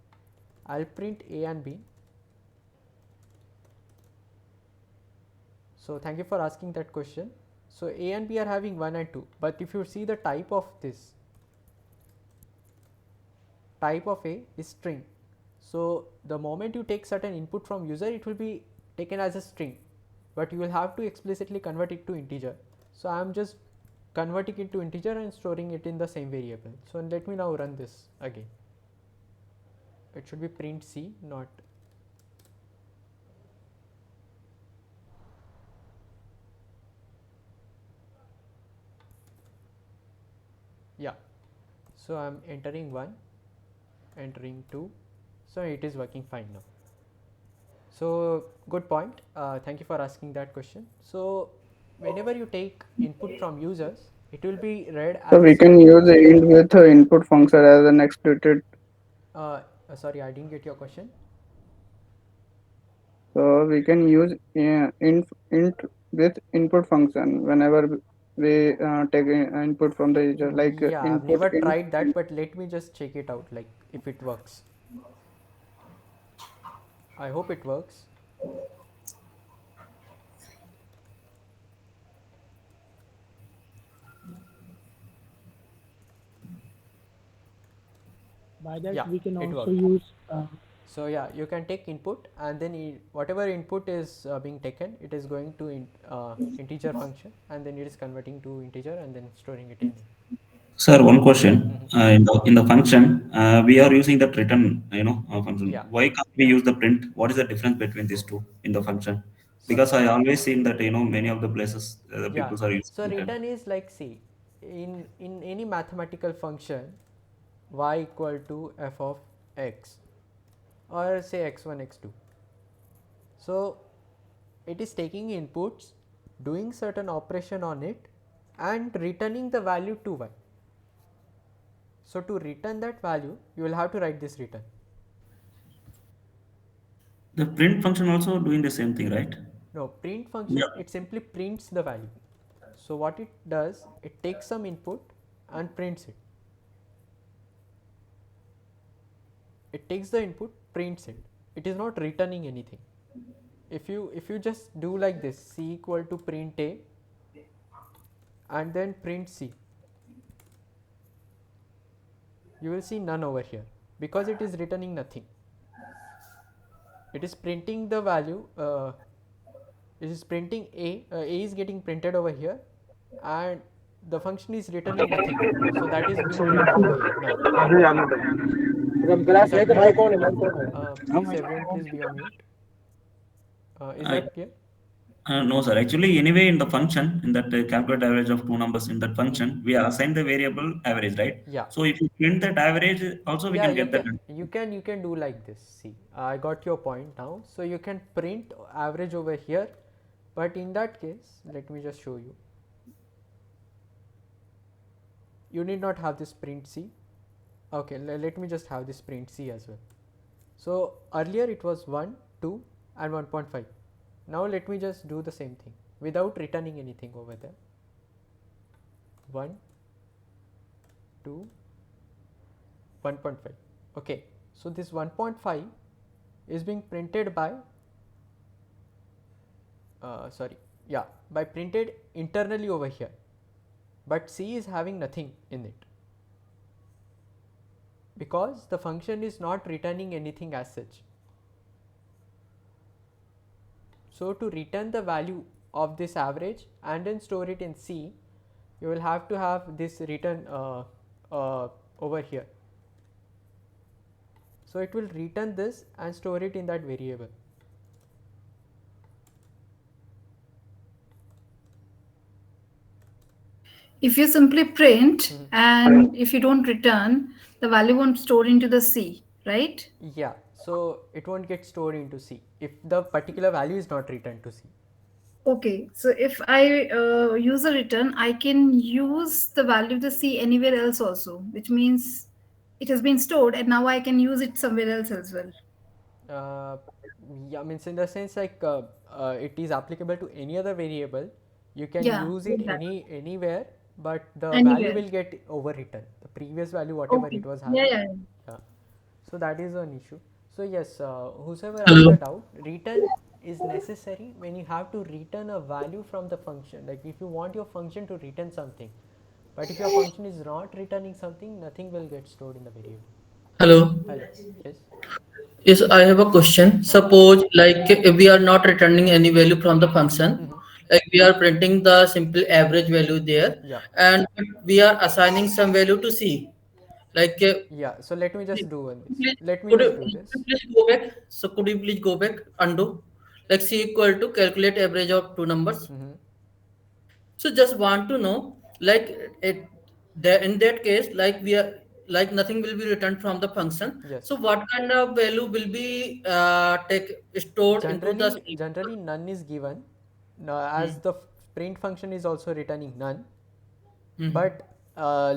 I'll print a and b. So thank you for asking that question. So a and b are having 1 and 2, but if you see the type of this, type of a is string. So the moment you take certain input from user, it will be taken as a string, but you will have to explicitly convert it to integer. So I am just converting it to integer and storing it in the same variable. So let me now run this again. It should be print c, not, yeah. So I am entering 1, entering 2, so it is working fine now. So good point. Thank you for asking that question. So whenever you take input from users, it will be read So as a we can string. use int with input function as an explicit. Sorry, I didn't get your question. So we can use int with input function whenever we take input from the user, like Yeah, I've input never int. tried that, but let me just check it out, like if it works. I hope it works. By that, Yeah, we can it also worked. use. So yeah, you can take input, and then whatever input is being taken, it is going to integer function, and then it is converting to integer and then storing it in. Sir, one question. In the function, we are using the return, function. Yeah. Why can't we use the print? What is the difference between these two in the function? Because I always seen that many of the places the Yeah. people are using So return. return is like, see, in any mathematical function, y equal to f of x, or say x1 x2. So it is taking inputs, doing certain operation on it, and returning the value to y. So to return that value, you will have to write this return. The print function also doing the same thing, right? No, print function, Yeah. it simply prints the value. So what it does, it takes some input and prints it. It takes the input, prints it. It is not returning anything. If you just do like this, c equal to print a and then print c, you will see none over here because it is returning nothing. It is printing the value. It is printing a is getting printed over here, and the function is returning nothing. So that is being printed over here now. Is that clear? Please everyone, please be on mute. Is I, that clear? no, sir. Actually, anyway, in the function, in that calculate average of two numbers in that function, we assign the variable average, right? Yeah. So if you print that average, also we Yeah, can you get that. can you can do like this. See, I got your point now. So you can print average over here, but in that case, let me just show you. You need not have this print c. Okay, let me just have this print c as well. So earlier it was 1, 2 and 1.5. Now let me just do the same thing without returning anything over there. 1, 2, 1.5. Okay, so this 1.5 is being printed by by printed internally over here, but c is having nothing in it because the function is not returning anything as such. So to return the value of this average and then store it in C, you will have to have this written over here. So it will return this and store it in that variable. If you simply print and if you don't return, the value won't store into the C, right? Yeah, so it won't get stored into C if the particular value is not returned to C. Okay, so if I use a return, I can use the value of the C anywhere else also, which means it has been stored and now I can use it somewhere else as well. Uh, yeah, means in the sense like it is applicable to any other variable. You can Yeah, use it like that. anywhere, but the value Anywhere. will get overwritten. The previous value, whatever Okay. it was Yeah, having. yeah. Yeah. So that is an issue. So yes, whosoever asked Hello. the doubt, return is necessary when you have to return a value from the function. Like if you want your function to return something, but if your function is not returning something, nothing will get stored in the variable. Hello. Hello. Yes. Yes, I have a question. Suppose like if we are not returning any value from the function, like we are printing the simple average value there, Yeah. and we are assigning some value to C. Like, Yeah. So let me just do one this. please, Let me could just you, do could this. you please go back? So could you please go back, undo? Like C equal to calculate average of two numbers. So just want to know, like it, in that case, like we are like nothing will be returned from the function. Yes. So what kind of value will be take stored into the C? Generally none is given. Now, as the print function is also returning none. Mhm. But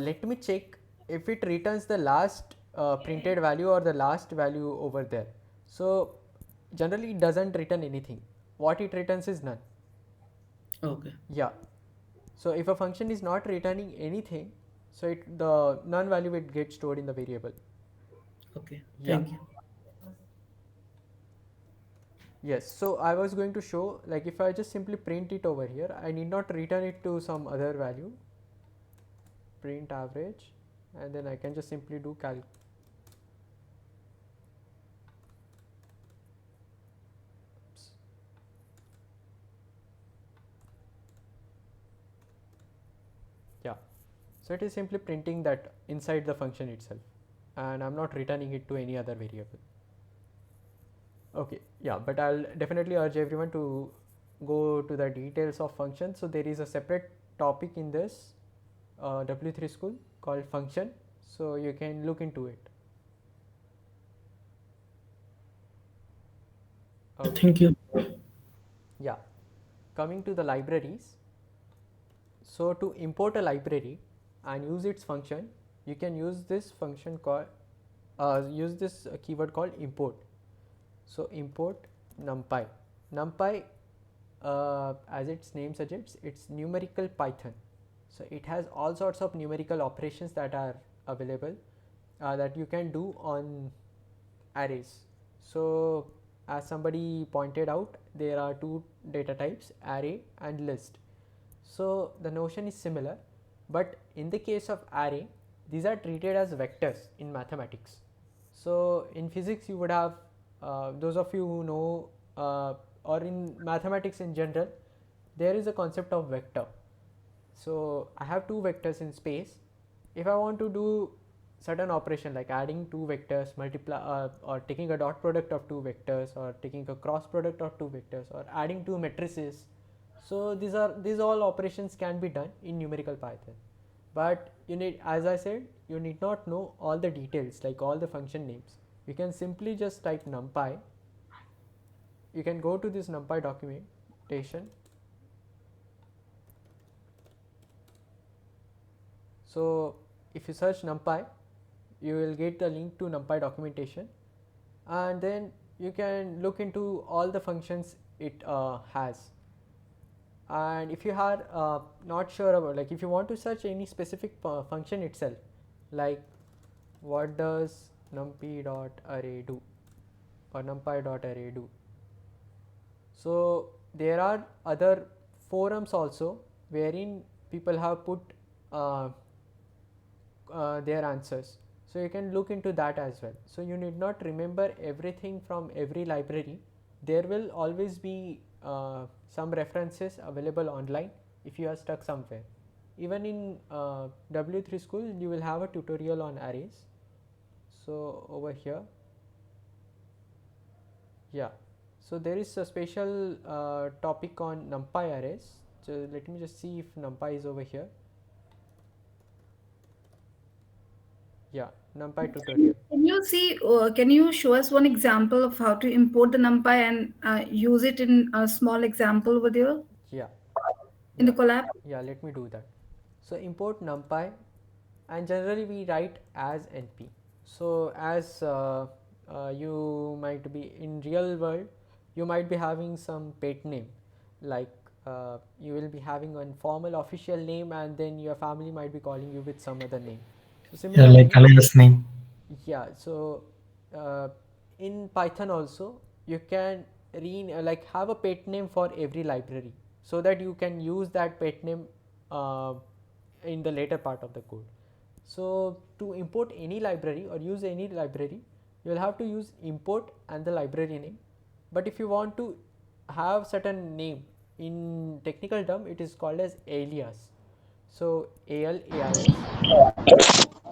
let me check if it returns the last printed value or the last value over there. So generally it doesn't return anything. What it returns is none. Okay. Yeah. So if a function is not returning anything, so the none value will get stored in the variable. Okay. Yeah. Thank you. Yes, so I was going to show, like if I just simply print it over here, I need not return it to some other value, print average, and then I can just simply do calc. Yeah, so it is simply printing that inside the function itself, and I'm not returning it to any other variable. Okay, yeah, but I'll definitely urge everyone to go to the details of functions. So there is a separate topic in this W3 school called function, so you can look into it. Okay. Thank you. Yeah, coming to the libraries. So to import a library and use its function, you can use this function called use this keyword called import. So import numpy. Numpy, as its name suggests, it's numerical Python. So it has all sorts of numerical operations that are available that you can do on arrays. So as somebody pointed out, there are two data types, array and list. So the notion is similar, but in the case of array, these are treated as vectors in mathematics. So in physics you would have, those of you who know, or in mathematics in general, there is a concept of vector. So I have two vectors in space. If I want to do certain operation like adding two vectors, multiply or taking a dot product of two vectors, or taking a cross product of two vectors, or adding two matrices, so these all operations can be done in numerical Python. But you need, as I said, you need not know all the details like all the function names. You can simply just type numpy. You can go to this numpy documentation. So if you search numpy, you will get the link to numpy documentation, and then you can look into all the functions it has. And if you are not sure about, like if you want to search any specific function itself, like what does numpy.array do or numpy.array do, so there are other forums also wherein people have put uh, their answers, so you can look into that as well. So you need not remember everything from every library. There will always be some references available online if you are stuck somewhere. Even in W3 school you will have a tutorial on arrays. So over here, yeah, so there is a special topic on numpy arrays. So let me just see if numpy is over here. Yeah, numpy tutorial. Can you see? Can you show us one example of how to import the NumPy and use it in a small example over there Yeah, in the yeah, collab? yeah, let me do that. So import numpy, and generally we write as np. So as you might be in real world, you might be having some pet name, like you will be having one formal official name, and then your family might be calling you with some other name. So Yeah, like similarly, alias name. yeah, so uh, in Python also you can like have a pet name for every library, so that you can use that pet name uh, in the later part of the code. So to import any library or use any library, you will have to use import and the library name. But if you want to have certain name, in technical term it is called as alias. So alias.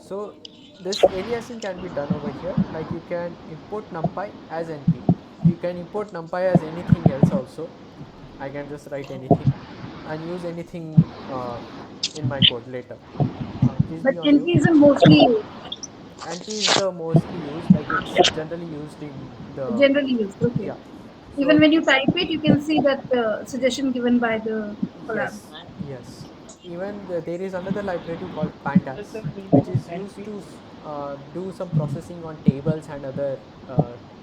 So this aliasing can be done over here, like you can import numpy as np, you can import numpy as anything else also. I can just write anything and use anything in my code later. Please But be on mute. NP isn't mostly used. NP is the mostly used, like it's generally used in the, Generally used. Okay. yeah. Even So when you type it, you can see that suggestion given by the collab. yes, yes. Even there is another library called pandas, which is used to do some processing on tables and other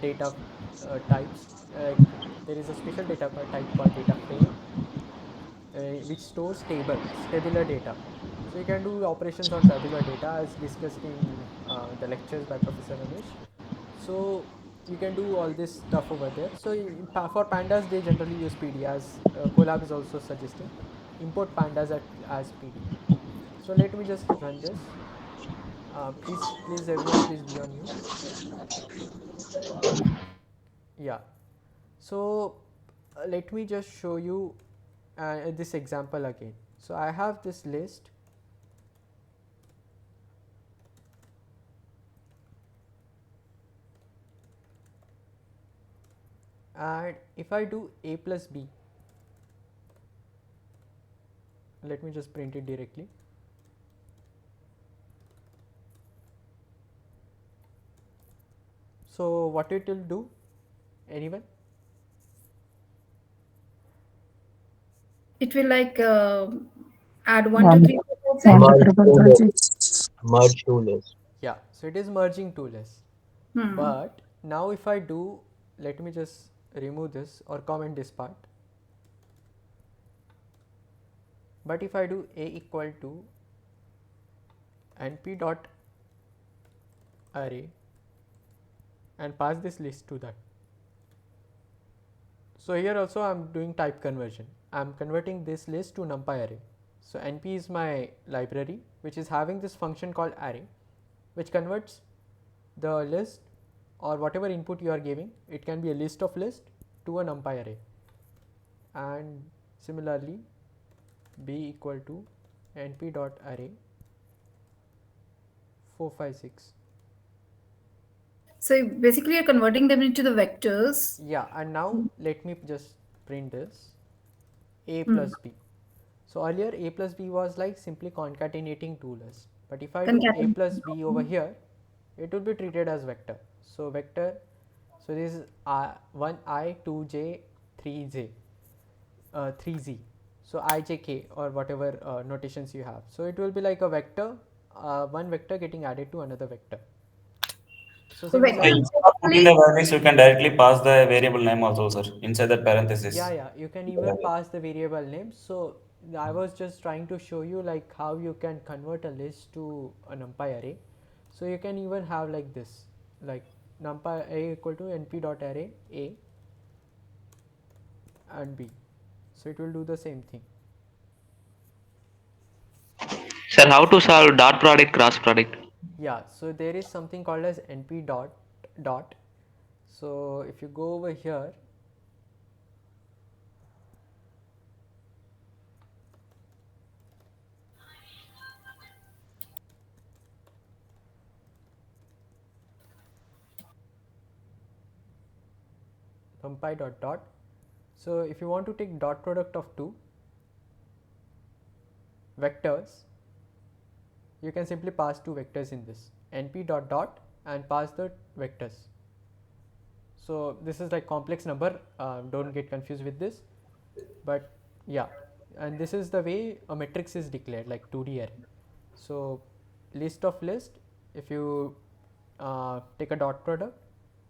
data types. Like there is a special data type called data frame, which stores tabular data. So you can do operations on tabular data as discussed in the lectures by Professor Ramesh. So you can do all this stuff over there. So for pandas they generally use PD, as Colab is also suggesting. Import pandas as PD. So let me just run this. Please everyone, please be on mute. Yeah. So let me just show you this example again. So I have this list, and if I do a plus b, let me just print it directly. So what it will do, anyone? It will like add one, two, three, four, five, One, six. two, list. Merge two list. Yeah, so it is merging two lists. Hmm. But now if I do, let me just remove this or comment this part. But if I do a equal to np dot array and pass this list to that. So here also I am doing type conversion. I am converting this list to numpy array. So np is my library which is having this function called array, which converts the list or whatever input you are giving. It can be a list of list to a numpy array. And similarly b equal to np dot array 456. So basically, you're converting them into the vectors. Yeah, and now let me just print this a Hmm. plus b. So earlier a plus b was like simply concatenating two lists, but if I do a Concatenate. plus b over here, it will be treated as vector. So vector, so this is 1i, 2j, 3j, 3z. So ijk or whatever notations you have. So it will be like a vector, one vector getting added to another vector. So So So vector similarly, is instead of putting the basically values, you can directly pass the variable name also, sir, inside that yeah, parenthesis. yeah, you can even pass the variable name. So I was just trying to show you like how you can convert a list to a numpy array. So you can even have like this, like numpy a equal to np dot array a and b. So it will do the same thing. Sir, how to solve dot product, cross product? Yeah, so there is something called as np dot. So if you go over here, numpy dot dot. So if you want to take dot product of two vectors, you can simply pass two vectors in this np dot dot and pass the vectors. So this is like complex number, don't get confused with this, but yeah, and this is the way a matrix is declared, like 2D array. So list of list, if you take a dot product,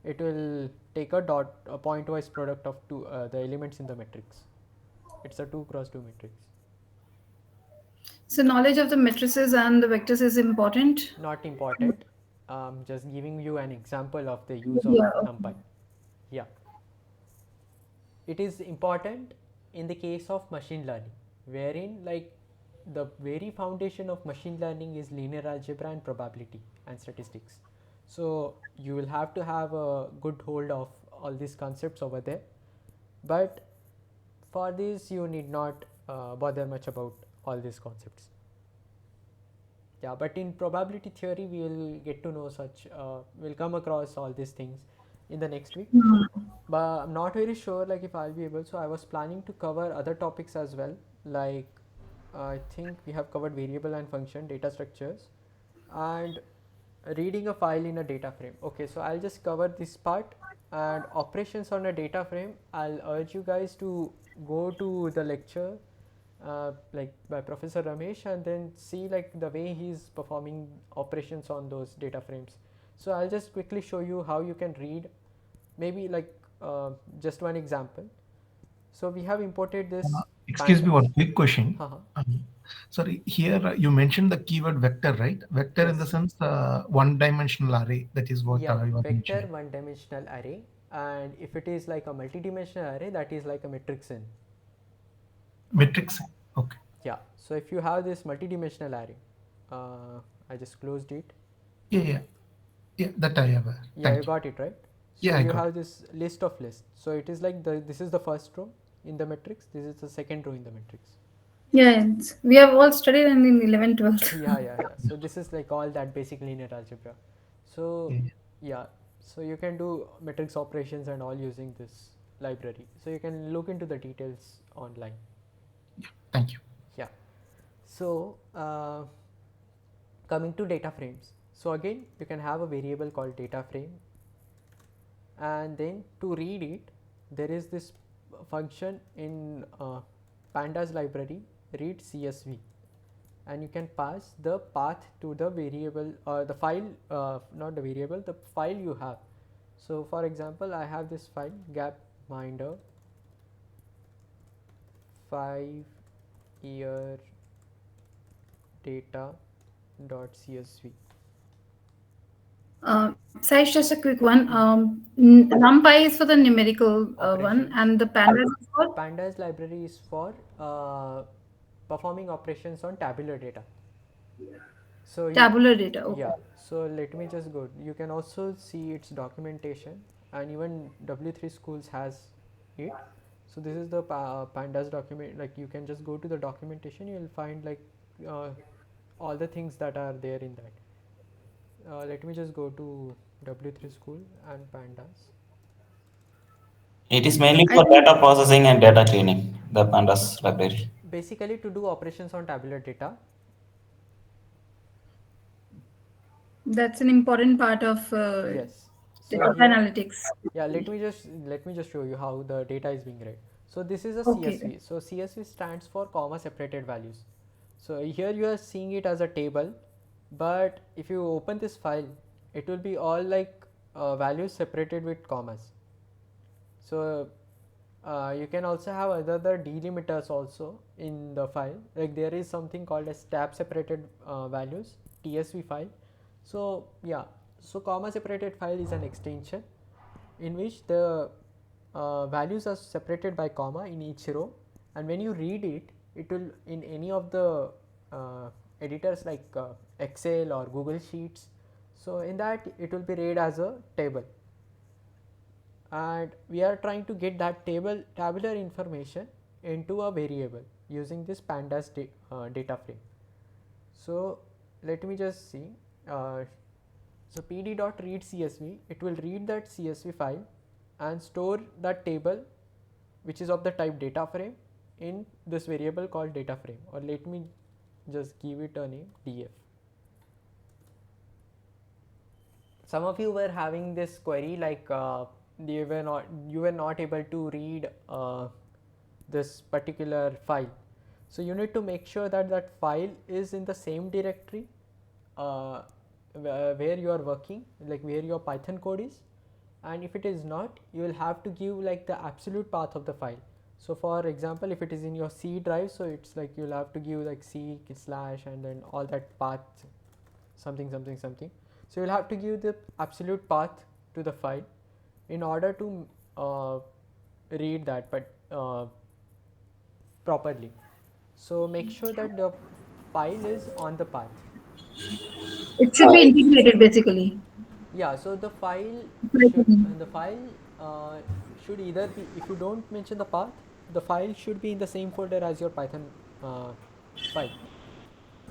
it will take a pointwise product of two the elements in the matrix. It's a 2 cross 2 matrix. So knowledge of the matrices and the vectors is important. Not important. Just giving you an example of the use of Yeah. numpy. Yeah, it is important in the case of machine learning, wherein like the very foundation of machine learning is linear algebra and probability and statistics. So you will have to have a good hold of all these concepts over there, but for this you need not bother much about all these concepts. Yeah, but in probability theory we will get to know such, we'll come across all these things in the next week. But I'm not very sure like if I'll be able, so I was planning to cover other topics as well, like I think we have covered variable and function data structures and reading a file in a data frame. Okay, so I'll just cover this part, and operations on a data frame, I'll urge you guys to go to the lecture like by Professor Ramesh and then see like the way he's performing operations on those data frames. So I'll just quickly show you how you can read, maybe like just one example. So we have imported this Excuse me, pandas. one quick question. Sorry, here you mentioned the keyword vector, right? Vector in the Yes. sense one-dimensional array. That is what Yeah, you are vector mentioning. one dimensional array, and if it is like a multi-dimensional array, that is like a matrix n. Matrix. Okay. Yeah, so if you have this multi-dimensional array, I just closed it. Yeah, that I have. Yeah, you Thank you. got it, right? So Yeah, I you got have it. this list of lists. So it is like this is the first row in the matrix, this is the second row in the matrix. Yeah, we have all studied in 11th, 12th. Yeah. So this is like all that basic linear algebra. So yeah, so you can do matrix operations and all using this library. So you can look into the details online. Thank you. Yeah. So coming to data frames. So again, you can have a variable called data frame, and then to read it, there is this function in pandas library, read CSV, and you can pass the path to the variable or the file, not the variable, the file you have. So for example, I have this file gapminder 5-year data.csv. Saish, just a quick one. NumPy is for the numerical one, and the pandas is for? Pandas library is for performing operations on tabular data. So Tabular data, okay. Yeah, so let me just go. You can also see its documentation, and even W3 schools has it. So this is the pandas document. Like you can just go to the documentation, you will find like all the things that are there in that. Let me just go to W3 school and pandas. It is mainly for data processing and data cleaning, the pandas library. Basically to do operations on tabular data. That's an important part of Yes. data Here, analytics. yeah, let me just show you how the data is being read. So this is a Okay. CSV. So CSV stands for comma separated values. So here you are seeing it as a table, but if you open this file, it will be all like values separated with commas. So you can also have other delimiters also in the file. Like there is something called as tab separated values, TSV file. So yeah, so comma separated file is an extension in which the values are separated by comma in each row, and when you read it, it will in any of the editors like Excel or Google Sheets. So in that it will be read as a table, and we are trying to get that tabular information into a variable using this pandas data frame. So let me just see. So pd.read csv, it will read that csv file and store that table which is of the type data frame in this variable called data frame, or let me just give it a name df. Some of you were having this query like you were not able to read this particular file, so you need to make sure that that file is in the same directory uh, where you are working, like where your python code is, and if it is not, you will have to give like the absolute path of the file. So for example, if it is in your C drive, so it's like you'll have to give like C slash and then all that path something something something. So you'll have to give the absolute path to the file in order to read that, but properly. So make sure that the file is on the path. It should be integrated basically. Yeah, so the file should Python. the file uh, should either be, if you don't mention the path, the file should be in the same folder as your python file.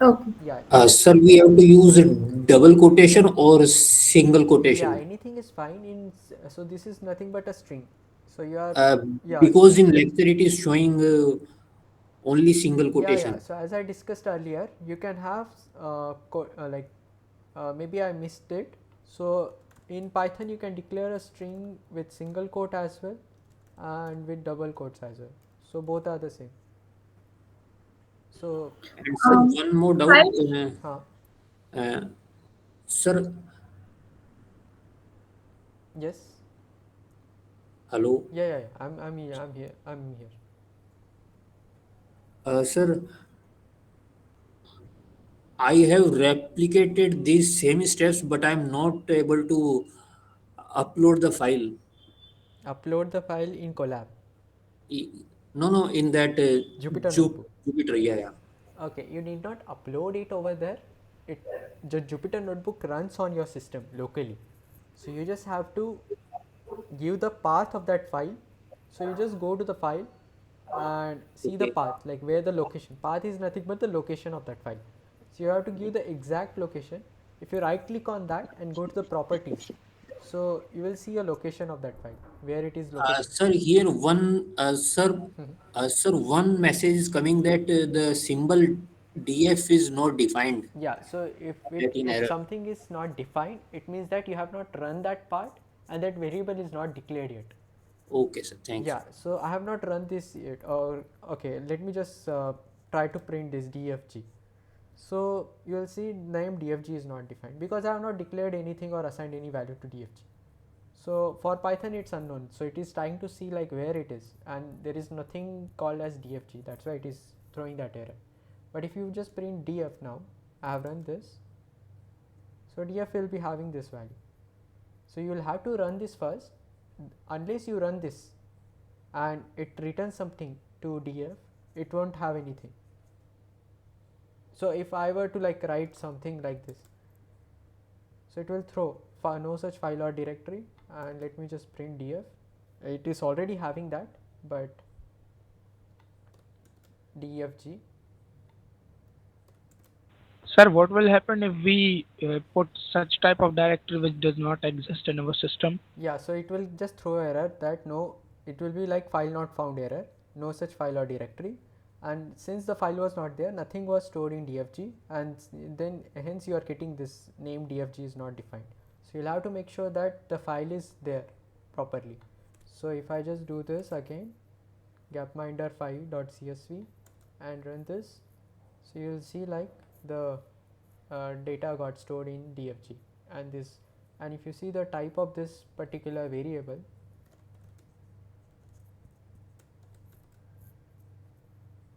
Okay. Yeah, either, Sir, we have to use double quotation or single yeah, quotation. anything is fine in so this is nothing but a string, so you are, Uh, yeah, because in lecture it is showing only single yeah, quotation. so as I discussed earlier, you can have like maybe I missed it. So in python you can declare a string with single quote as well and with double quotes as well, so both are the same. So And sir, one more doubt. File. huh, Uh, sir, yes, hello. yeah, I'm here, I'm here. Sir, I have replicated these same steps, but I'm not able to upload the file. Upload the file in collab, No, no, in that Jupyter notebook. Jupyter, yeah, yeah. Okay, you need not upload it over there. It, the Jupyter notebook runs on your system locally, so you just have to give the path of that file. So you just go to the file and see the Okay. path, like where the location path is, nothing but the location of that file. So you have to give the exact location. If you right click on that and go to the properties, so you will see a location of that file where it is located. Sir, here sir, one message is coming that the symbol DF is not defined. Yeah, so That in if error. something is not defined, it means that you have not run that part and that variable is not declared yet. Okay, sir. Thank you. Yeah, so I have not run this yet, or okay, let me just try to print this dfg. So you will see name dfg is not defined because I have not declared anything or assigned any value to dfg. So for python it's unknown, so it is trying to see like where it is, and there is nothing called as dfg, that's why it is throwing that error. But if you just print df now, I have run this, so df will be having this value. So you will have to run this first. Unless you run this and it returns something to df, it won't have anything. So if I were to like write something like this, so it will throw no such file or directory, and let me just print df. It is already having that, but dfg. Sir, what will happen if we put such type of directory which does not exist in our system? Yeah, so it will just throw error that no, it will be like file not found error, no such file or directory, and since the file was not there, nothing was stored in dfg, and then hence you are getting this name dfg is not defined. So you'll have to make sure that the file is there properly. So if I just do this again, gapminder5.csv and run this, so you'll see like the data got stored in dfg, and this, and if you see the type of this particular variable,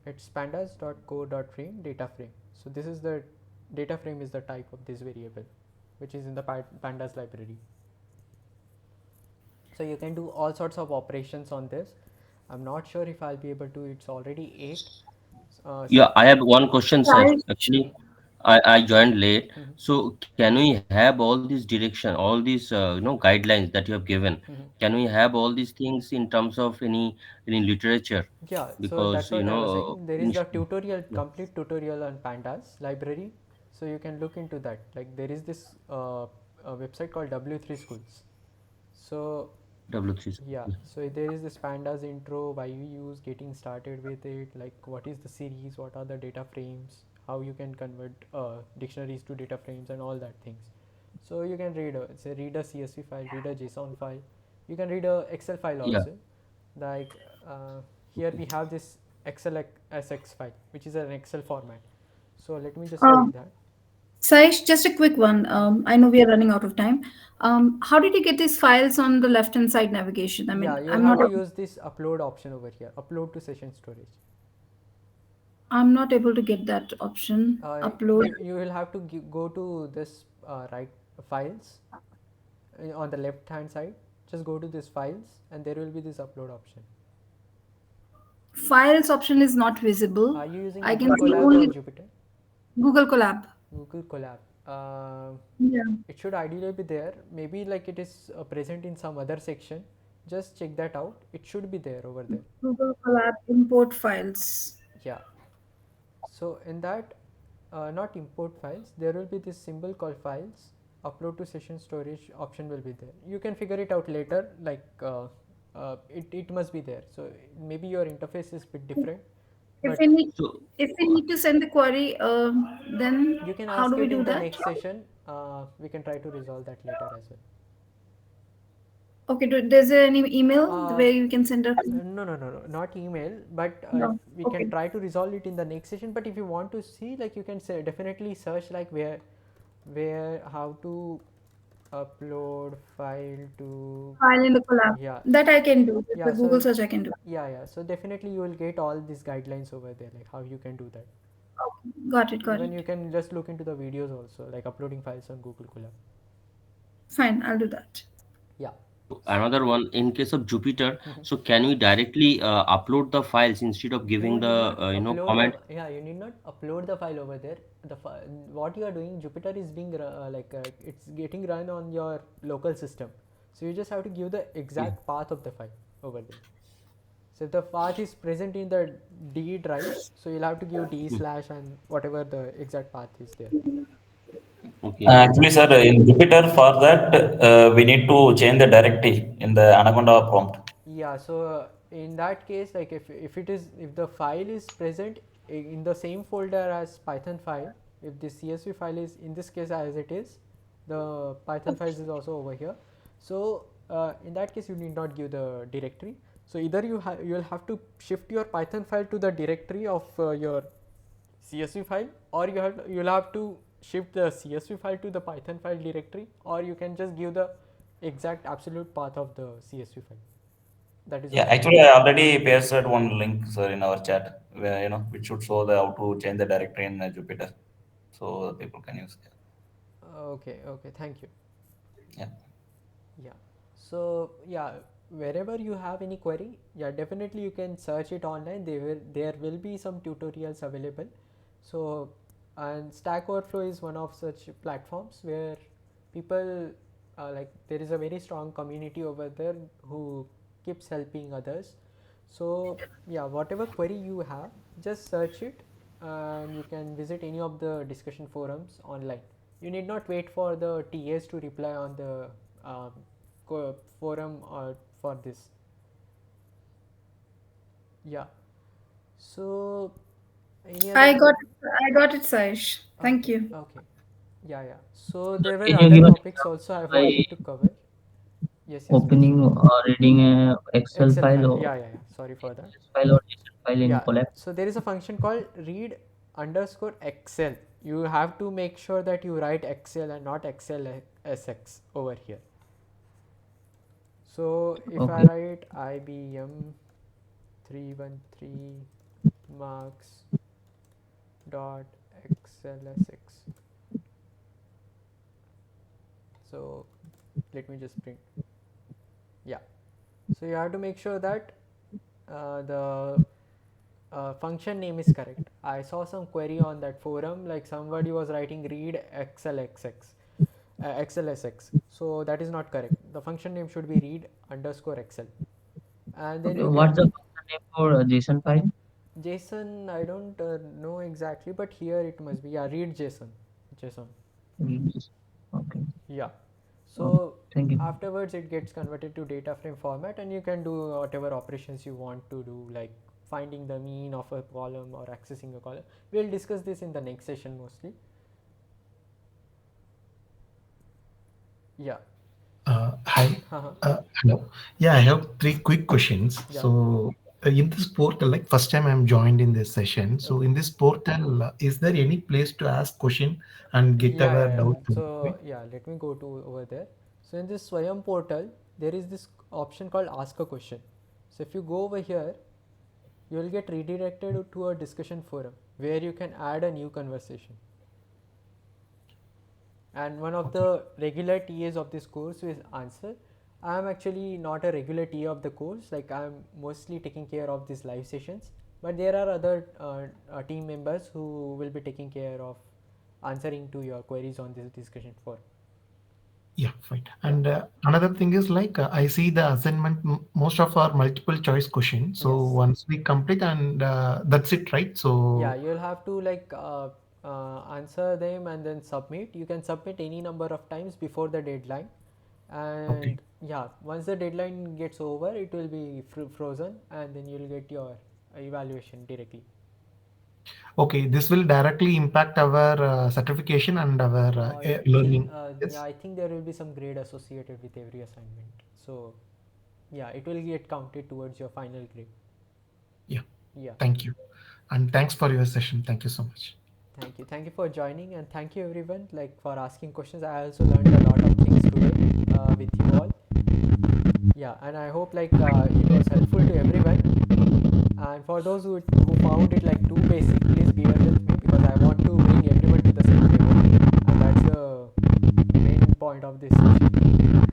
it's pandas.co.frame data frame. So this is the data frame is the type of this variable which is in the pandas library. So you can do all sorts of operations on this. I'm not sure if I'll be able to, it's already 8. Yeah, I have one question, sir. File. Actually, I joined late. Mhm. So can we have all these direction, all these guidelines that you have given? Mhm. Can we have all these things in terms of any literature? Yeah, so Because that's what I was saying. There is the initially, tutorial, yeah. complete tutorial on pandas library. So you can look into that. Like there is this website called W3 Schools. So W3. Yeah, so there is this pandas intro, why we use, getting started with it, like what is the series, what are the data frames, how you can convert dictionaries to data frames and all that things. So you can read read a CSV file, read a JSON file, you can read a Excel file Yeah. also. Like here we have this XLSX file, which is an Excel format. So let me just Uh, read that. Saish, just a quick one. I know we are running out of time. How did you get these files on the left-hand side navigation? I Yeah, mean, you'll have to use this upload option over here, upload to session storage. I'm not able to get that option. Upload. You will have to go to this right files on the left hand side. Just go to this files and there will be this upload option. Files option is not visible. Are you using I Google can see Colab or only Jupyter? Google Colab. Google Colab. Yeah. It should ideally be there. Maybe like it is present in some other section. Just check that out. It should be there over there. Google Colab import files. Yeah. So in that, not import files, there will be this symbol called files. Upload to session storage option will be there. You can figure it out later. Like it must be there. So maybe your interface is a bit different. If But we need, if we need to send the query, then you can how ask do we it do in the that? next session. We can try to resolve that later as well. Okay, there's any email where you can send a. No, not email, but No. we can Okay. try to resolve it in the next session. But if you want to see, like you can say definitely search like where how to upload file to, File in the Colab. yeah, That I can do. yeah, The Google so search I can do. yeah, so definitely you will get all these guidelines over there, like how you can do that. Got it. Got Even it. you can just look into the videos also, like uploading files on Google Colab. Fine, I'll do that. Yeah. Another one, in case of Jupyter, so can we directly upload the files instead of You giving need the not upload comment? you need not upload the file over there. What you are doing, Jupyter is being it's getting run on your local system, so you just have to give the exact path of the file over there. So if the path is present in the D drive, so you'll have to give D slash and whatever the exact path is there. Okay. Actually, sir, in Jupyter, for that, we need to change the directory in the Anaconda prompt. Yeah, so in that case, like if the file is present in the same folder as Python file, if the CSV file is in this case as it is, the Python files is also over here. So in that case, you need not give the directory. So either you will have to shift your Python file to the directory of your CSV file, or you'll have to shift the CSV file to the Python file directory, or you can just give the exact absolute path of the CSV file. That is Yeah, also actually, I already pasted one link, sir, in our chat where which should show the how to change the directory in Jupyter, so people can use it. Okay, thank you. Yeah. Yeah, so yeah, wherever you have any query, yeah, definitely you can search it online. There will be some tutorials available. So and Stack Overflow is one of such platforms where people like there is a very strong community over there who keeps helping others. So yeah, whatever query you have, just search it and you can visit any of the discussion forums online. You need not wait for the TAs to reply on the um, forum or for this. Yeah, so any other I got it, Saish. Thank you. okay, yeah, so there were Can you other give an topics also I by wanted to cover. Yes, please. opening or reading a Excel Excel file file, or yeah, sorry for that. file or JSON file in Yeah, Colab? so there is a function called read underscore Excel. You have to make sure that you write Excel and not XLSX over here. So if I Okay. write IBM 313 marks dot XLSX, so let me just print. Yeah, so you have to make sure that the function name is correct. I saw some query on that forum, like somebody was writing read XLSX, so that is not correct. The function name should be read underscore Excel, and then Okay. you What's can the function name for JSON file? JSON. I don't know exactly, but here it must be, yeah, read JSON. Okay. Yeah, So Thank you. afterwards it gets converted to data frame format, and you can do whatever operations you want to do, like finding the mean of a column or accessing a column. We'll discuss this in the next session mostly. Yeah. Hi. Uh-huh. Hello. Yeah, I have three quick questions. Yeah. So, in this portal, like first time I'm joined in this session. So, Okay. in this portal, is there any place to ask question and get Yeah, our yeah, yeah. doubt? So yeah, let me go to over there. So in this Swayam portal, there is this option called ask a question. So if you go over here, you will get redirected to a discussion forum where you can add a new conversation. And one of the regular TAs of this course is Answer. I am actually not a regular TA of the course, like I am mostly taking care of these live sessions, but there are other team members who will be taking care of answering to your queries on this discussion forum. Yeah, fine. Yeah. And another thing is like I see the assignment, most of our multiple choice questions. So Yes. once we complete and that's it, right? Yeah, So you'll have to like answer them and then submit. You can submit any number of times before the deadline, okay, and yeah, once the deadline gets over, it will be frozen, and then you'll get your evaluation directly. okay, this will directly impact our certification and our I think learning. yeah, Yes. I think there will be some grade associated with every assignment. So yeah, it will get counted towards your final grade. Yeah. Yeah. Thank you, and thanks for your session. Thank you so much. Thank you for joining, and thank you everyone like for asking questions. I also learned a lot of things today with you all. Yeah, and I hope like it was helpful to everyone. And for those who found it like too basic, please bear with me because I want to bring everyone to the same level, and that's the main point of this session.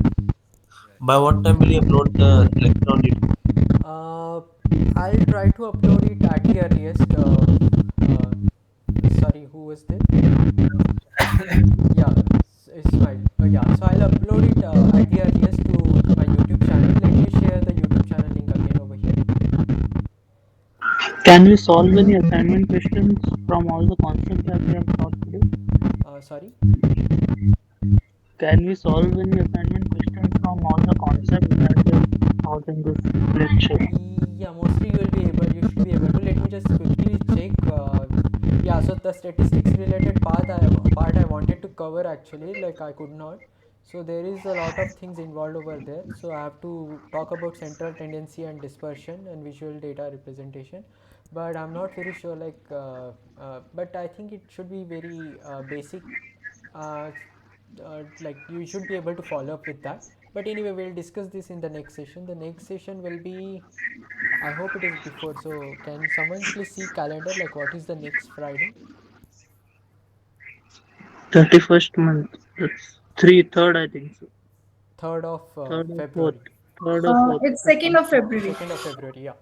By what time will you upload the lecture on YouTube? Uh, I'll try to upload it at the earliest. Sorry, who was there? Yeah, Ismail. Yeah, so I'll upload it at the earliest to my YouTube channel. Let me share the YouTube channel link again over here. Can we solve any assignment questions from all the concepts that we have taught today? Sorry. Can we solve any assignment questions from all the concepts that we have taught in this lecture? Yeah, mostly you will be able. You should be able to. Let me just quickly check. Yeah, so the statistics related part I wanted to cover actually, like I could not. So there is a lot of things involved over there. So I have to talk about central tendency and dispersion and visual data representation, but I'm not very sure. But I think it should be very basic. Uh, like you should be able to follow up with that. But anyway, we'll discuss this in the next session. The next session will be, I hope it is before. So can someone please see calendar, like what is the next Friday? 31st month. That's third, I think so. 3rd of Third or fourth. February. Third or fourth. It's 2nd of February. 2nd of February, yeah.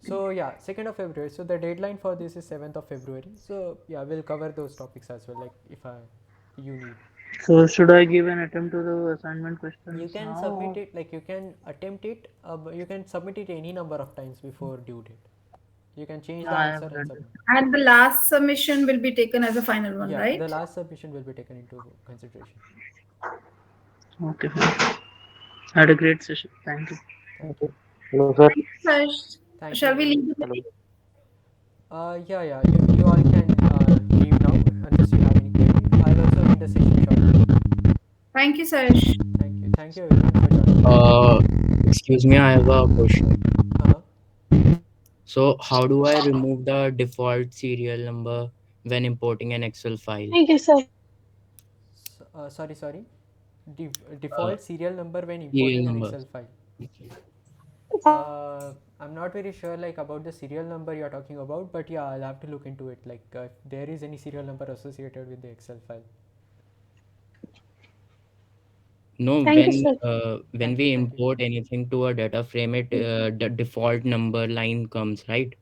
So yeah, 2nd of February. So the deadline for this is 7th of February. So yeah, we'll cover those topics as well, like if you need. So should I give an attempt to the assignment You questions can now? submit it, like you can attempt it, you can submit it any number of times before due date. You can change the I answer have and read submit. And the last submission will be taken as a final one, Yeah, the right? last submission will be taken into consideration. Okay. Had a great session. Thank you. Thank you. Hello, sir. First, Thank you shall we everyone. leave the Hello. meeting? Yeah, you all can leave now unless you have any query. I'll also end the session shortly. Thank you, Sash. Thank you everyone for joining. Uh, Excuse me, I have a question. Uh-huh. So, how do I remove the default serial number when importing an Excel file? Thank you, sir. Sorry. Uh, Default serial number when Serial importing an number. Excel file. I'm not very sure like about the serial number you're talking about, but yeah, I'll have to look into it. Like if there is any serial number associated with the Excel file. No, Thank you, sir. when Thank you. we import anything to a data frame, the default number line comes, right?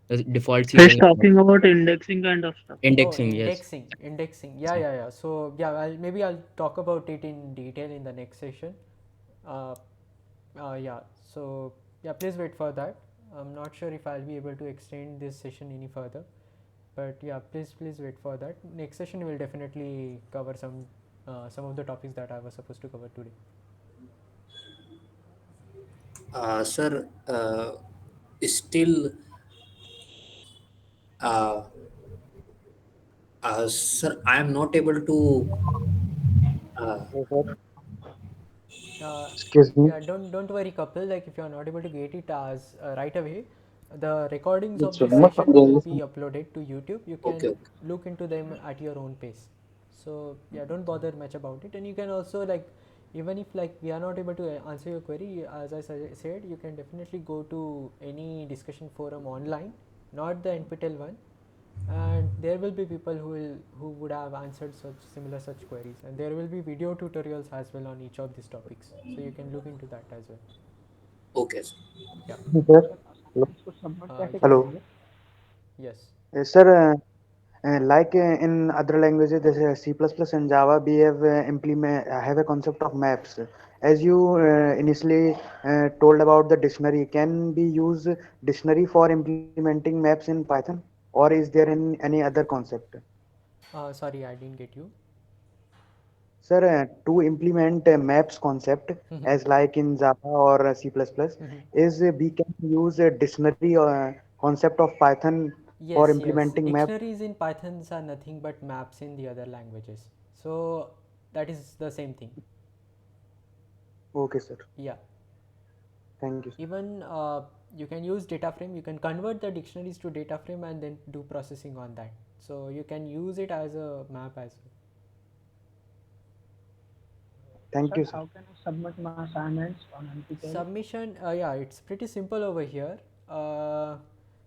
The default He's serial number. talking about indexing kind of stuff. Oh, Indexing, yes. indexing. Yeah. So yeah, I'll talk about it in detail in the next session. Uh, yeah. So yeah, please wait for that. I'm not sure if I'll be able to extend this session any further, but yeah, please wait for that. Next session will definitely cover some some of the topics that I was supposed to cover today. Sir, still, uh, sir, I am not able to. Uh, Yes, sir. Uh, Excuse me. yeah, don't worry, couple. Like if you are not able to get it as right away, the recordings of this session will be uploaded to YouTube. You okay, can okay. look into them at your own pace. So yeah, don't bother much about it. And you can also like, even if like we are not able to answer your query, as I said, you can definitely go to any discussion forum online, not the NPTEL one, and there will be people who would have answered such queries, and there will be video tutorials as well on each of these topics, so you can look into that as well. Okay, sir. Yeah. Sir. Hello. Yes. Hello. Yes. Yes, sir. Like in other languages, there's C++ and Java, we have have a concept of maps. As you initially told about the dictionary, can we use dictionary for implementing maps in Python, or is there any other concept? Sorry, I didn't get you. Sir, to implement a maps concept as like in Java or C++, is we can use a dictionary concept of Python for Yes, implementing maps. dictionaries in Pythons are nothing but maps in the other languages, so that is the same thing. Okay, sir. Yeah. Thank you, sir. Even you can use data frame, you can convert the dictionaries to data frame and then do processing on that, so you can use it as a map as well. Thank Sir, you, sir. how can I submit my assignments on NPTEL? Submission, yeah, it's pretty simple over here.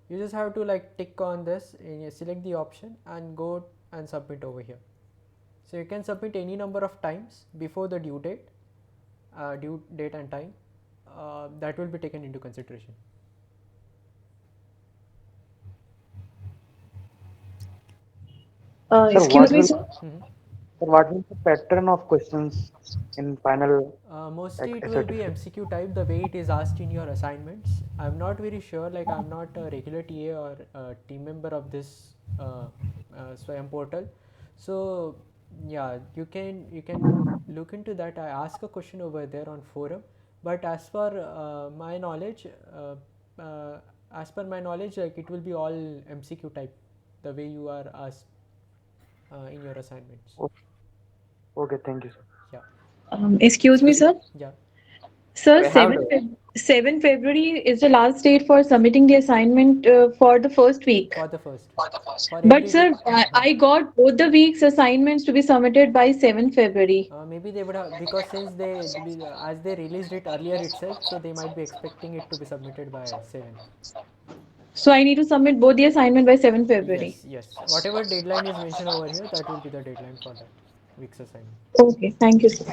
You just have to like tick on this and you select the option and go and submit over here. So you can submit any number of times before the due date and time. That will be taken into consideration. Sir, Excuse me, sir. what will the pattern of questions in final Mostly it will be certificate? MCQ type, the way it is asked in your assignments. I'm not very sure, like I'm not a regular TA or a team member of this Swayam portal. So yeah, you can look into that. I ask a question over there on forum, but my knowledge, uh, as per my knowledge, like it will be all MCQ type, the way you are asked in your assignments. Okay, thank you, sir. Yeah. Excuse me, sir. Yeah. Sir, I have 7 February is the last date for submitting the assignment for the first week. For the first. For But every sir, I got both the weeks assignments to be submitted by 7 February. maybe they would have, because since as they released it earlier itself, so they might be expecting it to be submitted by 7th. So I need to submit both the assignment by 7 February. Yes. Whatever deadline is mentioned over here, that will be the deadline for that week's assignment. Okay, thank you, sir.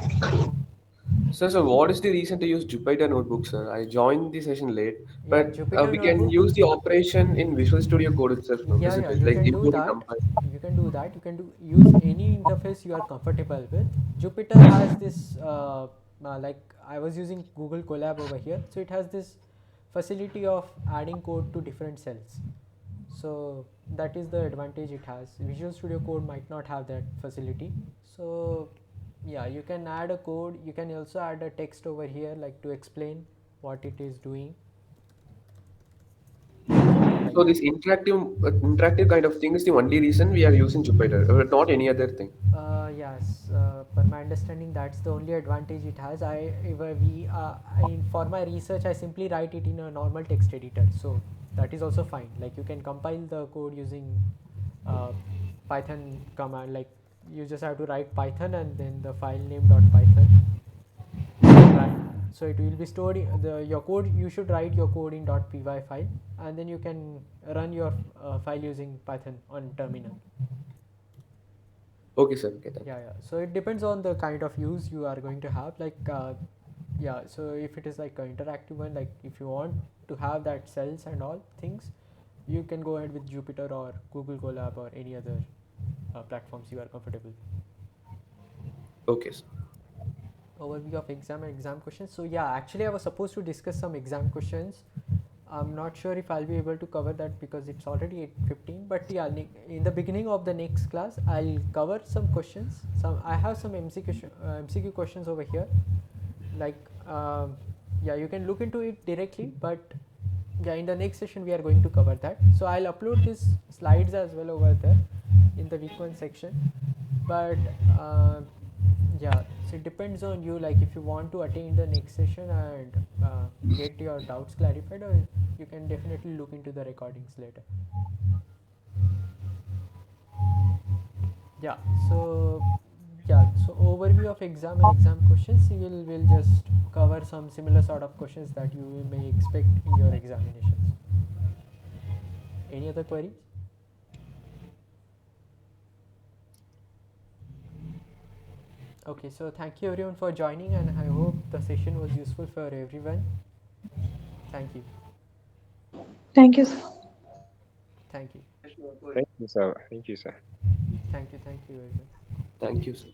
So what is the reason to use Jupyter Notebook, sir? I joined the session late, Yeah, but Jupyter we can Notebook. use the operation in Visual Studio Code itself, no? Yeah, Isn't it? you Like can do import and that. compile. You can do that. You can use any interface you are comfortable with. Jupyter has this, like I was using Google Colab over here, so it has this facility of adding code to different cells. So that is the advantage it has. Visual Studio Code might not have that facility. So yeah, you can add a code. You can also add a text over here, like to explain what it is doing, something like So that. this interactive kind of thing is the only reason we are using Jupyter, not any other thing. Yes, per my understanding, that's the only advantage it has. For my research, I simply write it in a normal text editor, so that is also fine. Like you can compile the code using uh, Python command. Like you just have to write Python and then the file name .python and run. So it will be stored your code. You should write your code in .py file, and then you can run your file using Python on terminal. Okay, sir. Okay, thank you. Yeah. So it depends on the kind of use you are going to have. So if it is like an interactive one, like if you want to have that cells and all things, you can go ahead with Jupyter or Google Colab or any other platforms you are comfortable. Okay, sir. Overview of exam and exam questions. So yeah, actually I was supposed to discuss some exam questions I'm not sure if I'll be able to cover that because it's already 8:15. But yeah, in the beginning of the next class, I'll cover some questions. I have some MCQ questions over here. Like yeah, you can look into it directly, but yeah, in the next session we are going to cover that. So I'll upload these slides as well over there in the week 1 section. But yeah, so it depends on you, like if you want to attend the next session and get your doubts clarified, or you can definitely look into the recordings later. Yeah, so yeah, so overview of exam and exam questions, we'll just cover some similar sort of questions that you may expect in your examinations. Any other queries? Okay, so thank you everyone for joining, and I hope the session was useful for everyone. Thank you. Thank you, sir. Thank you. Thank you, sir. Thank you, sir. Thank you very much. Thank you, sir.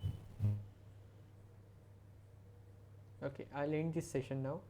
Okay, I'll end this session now.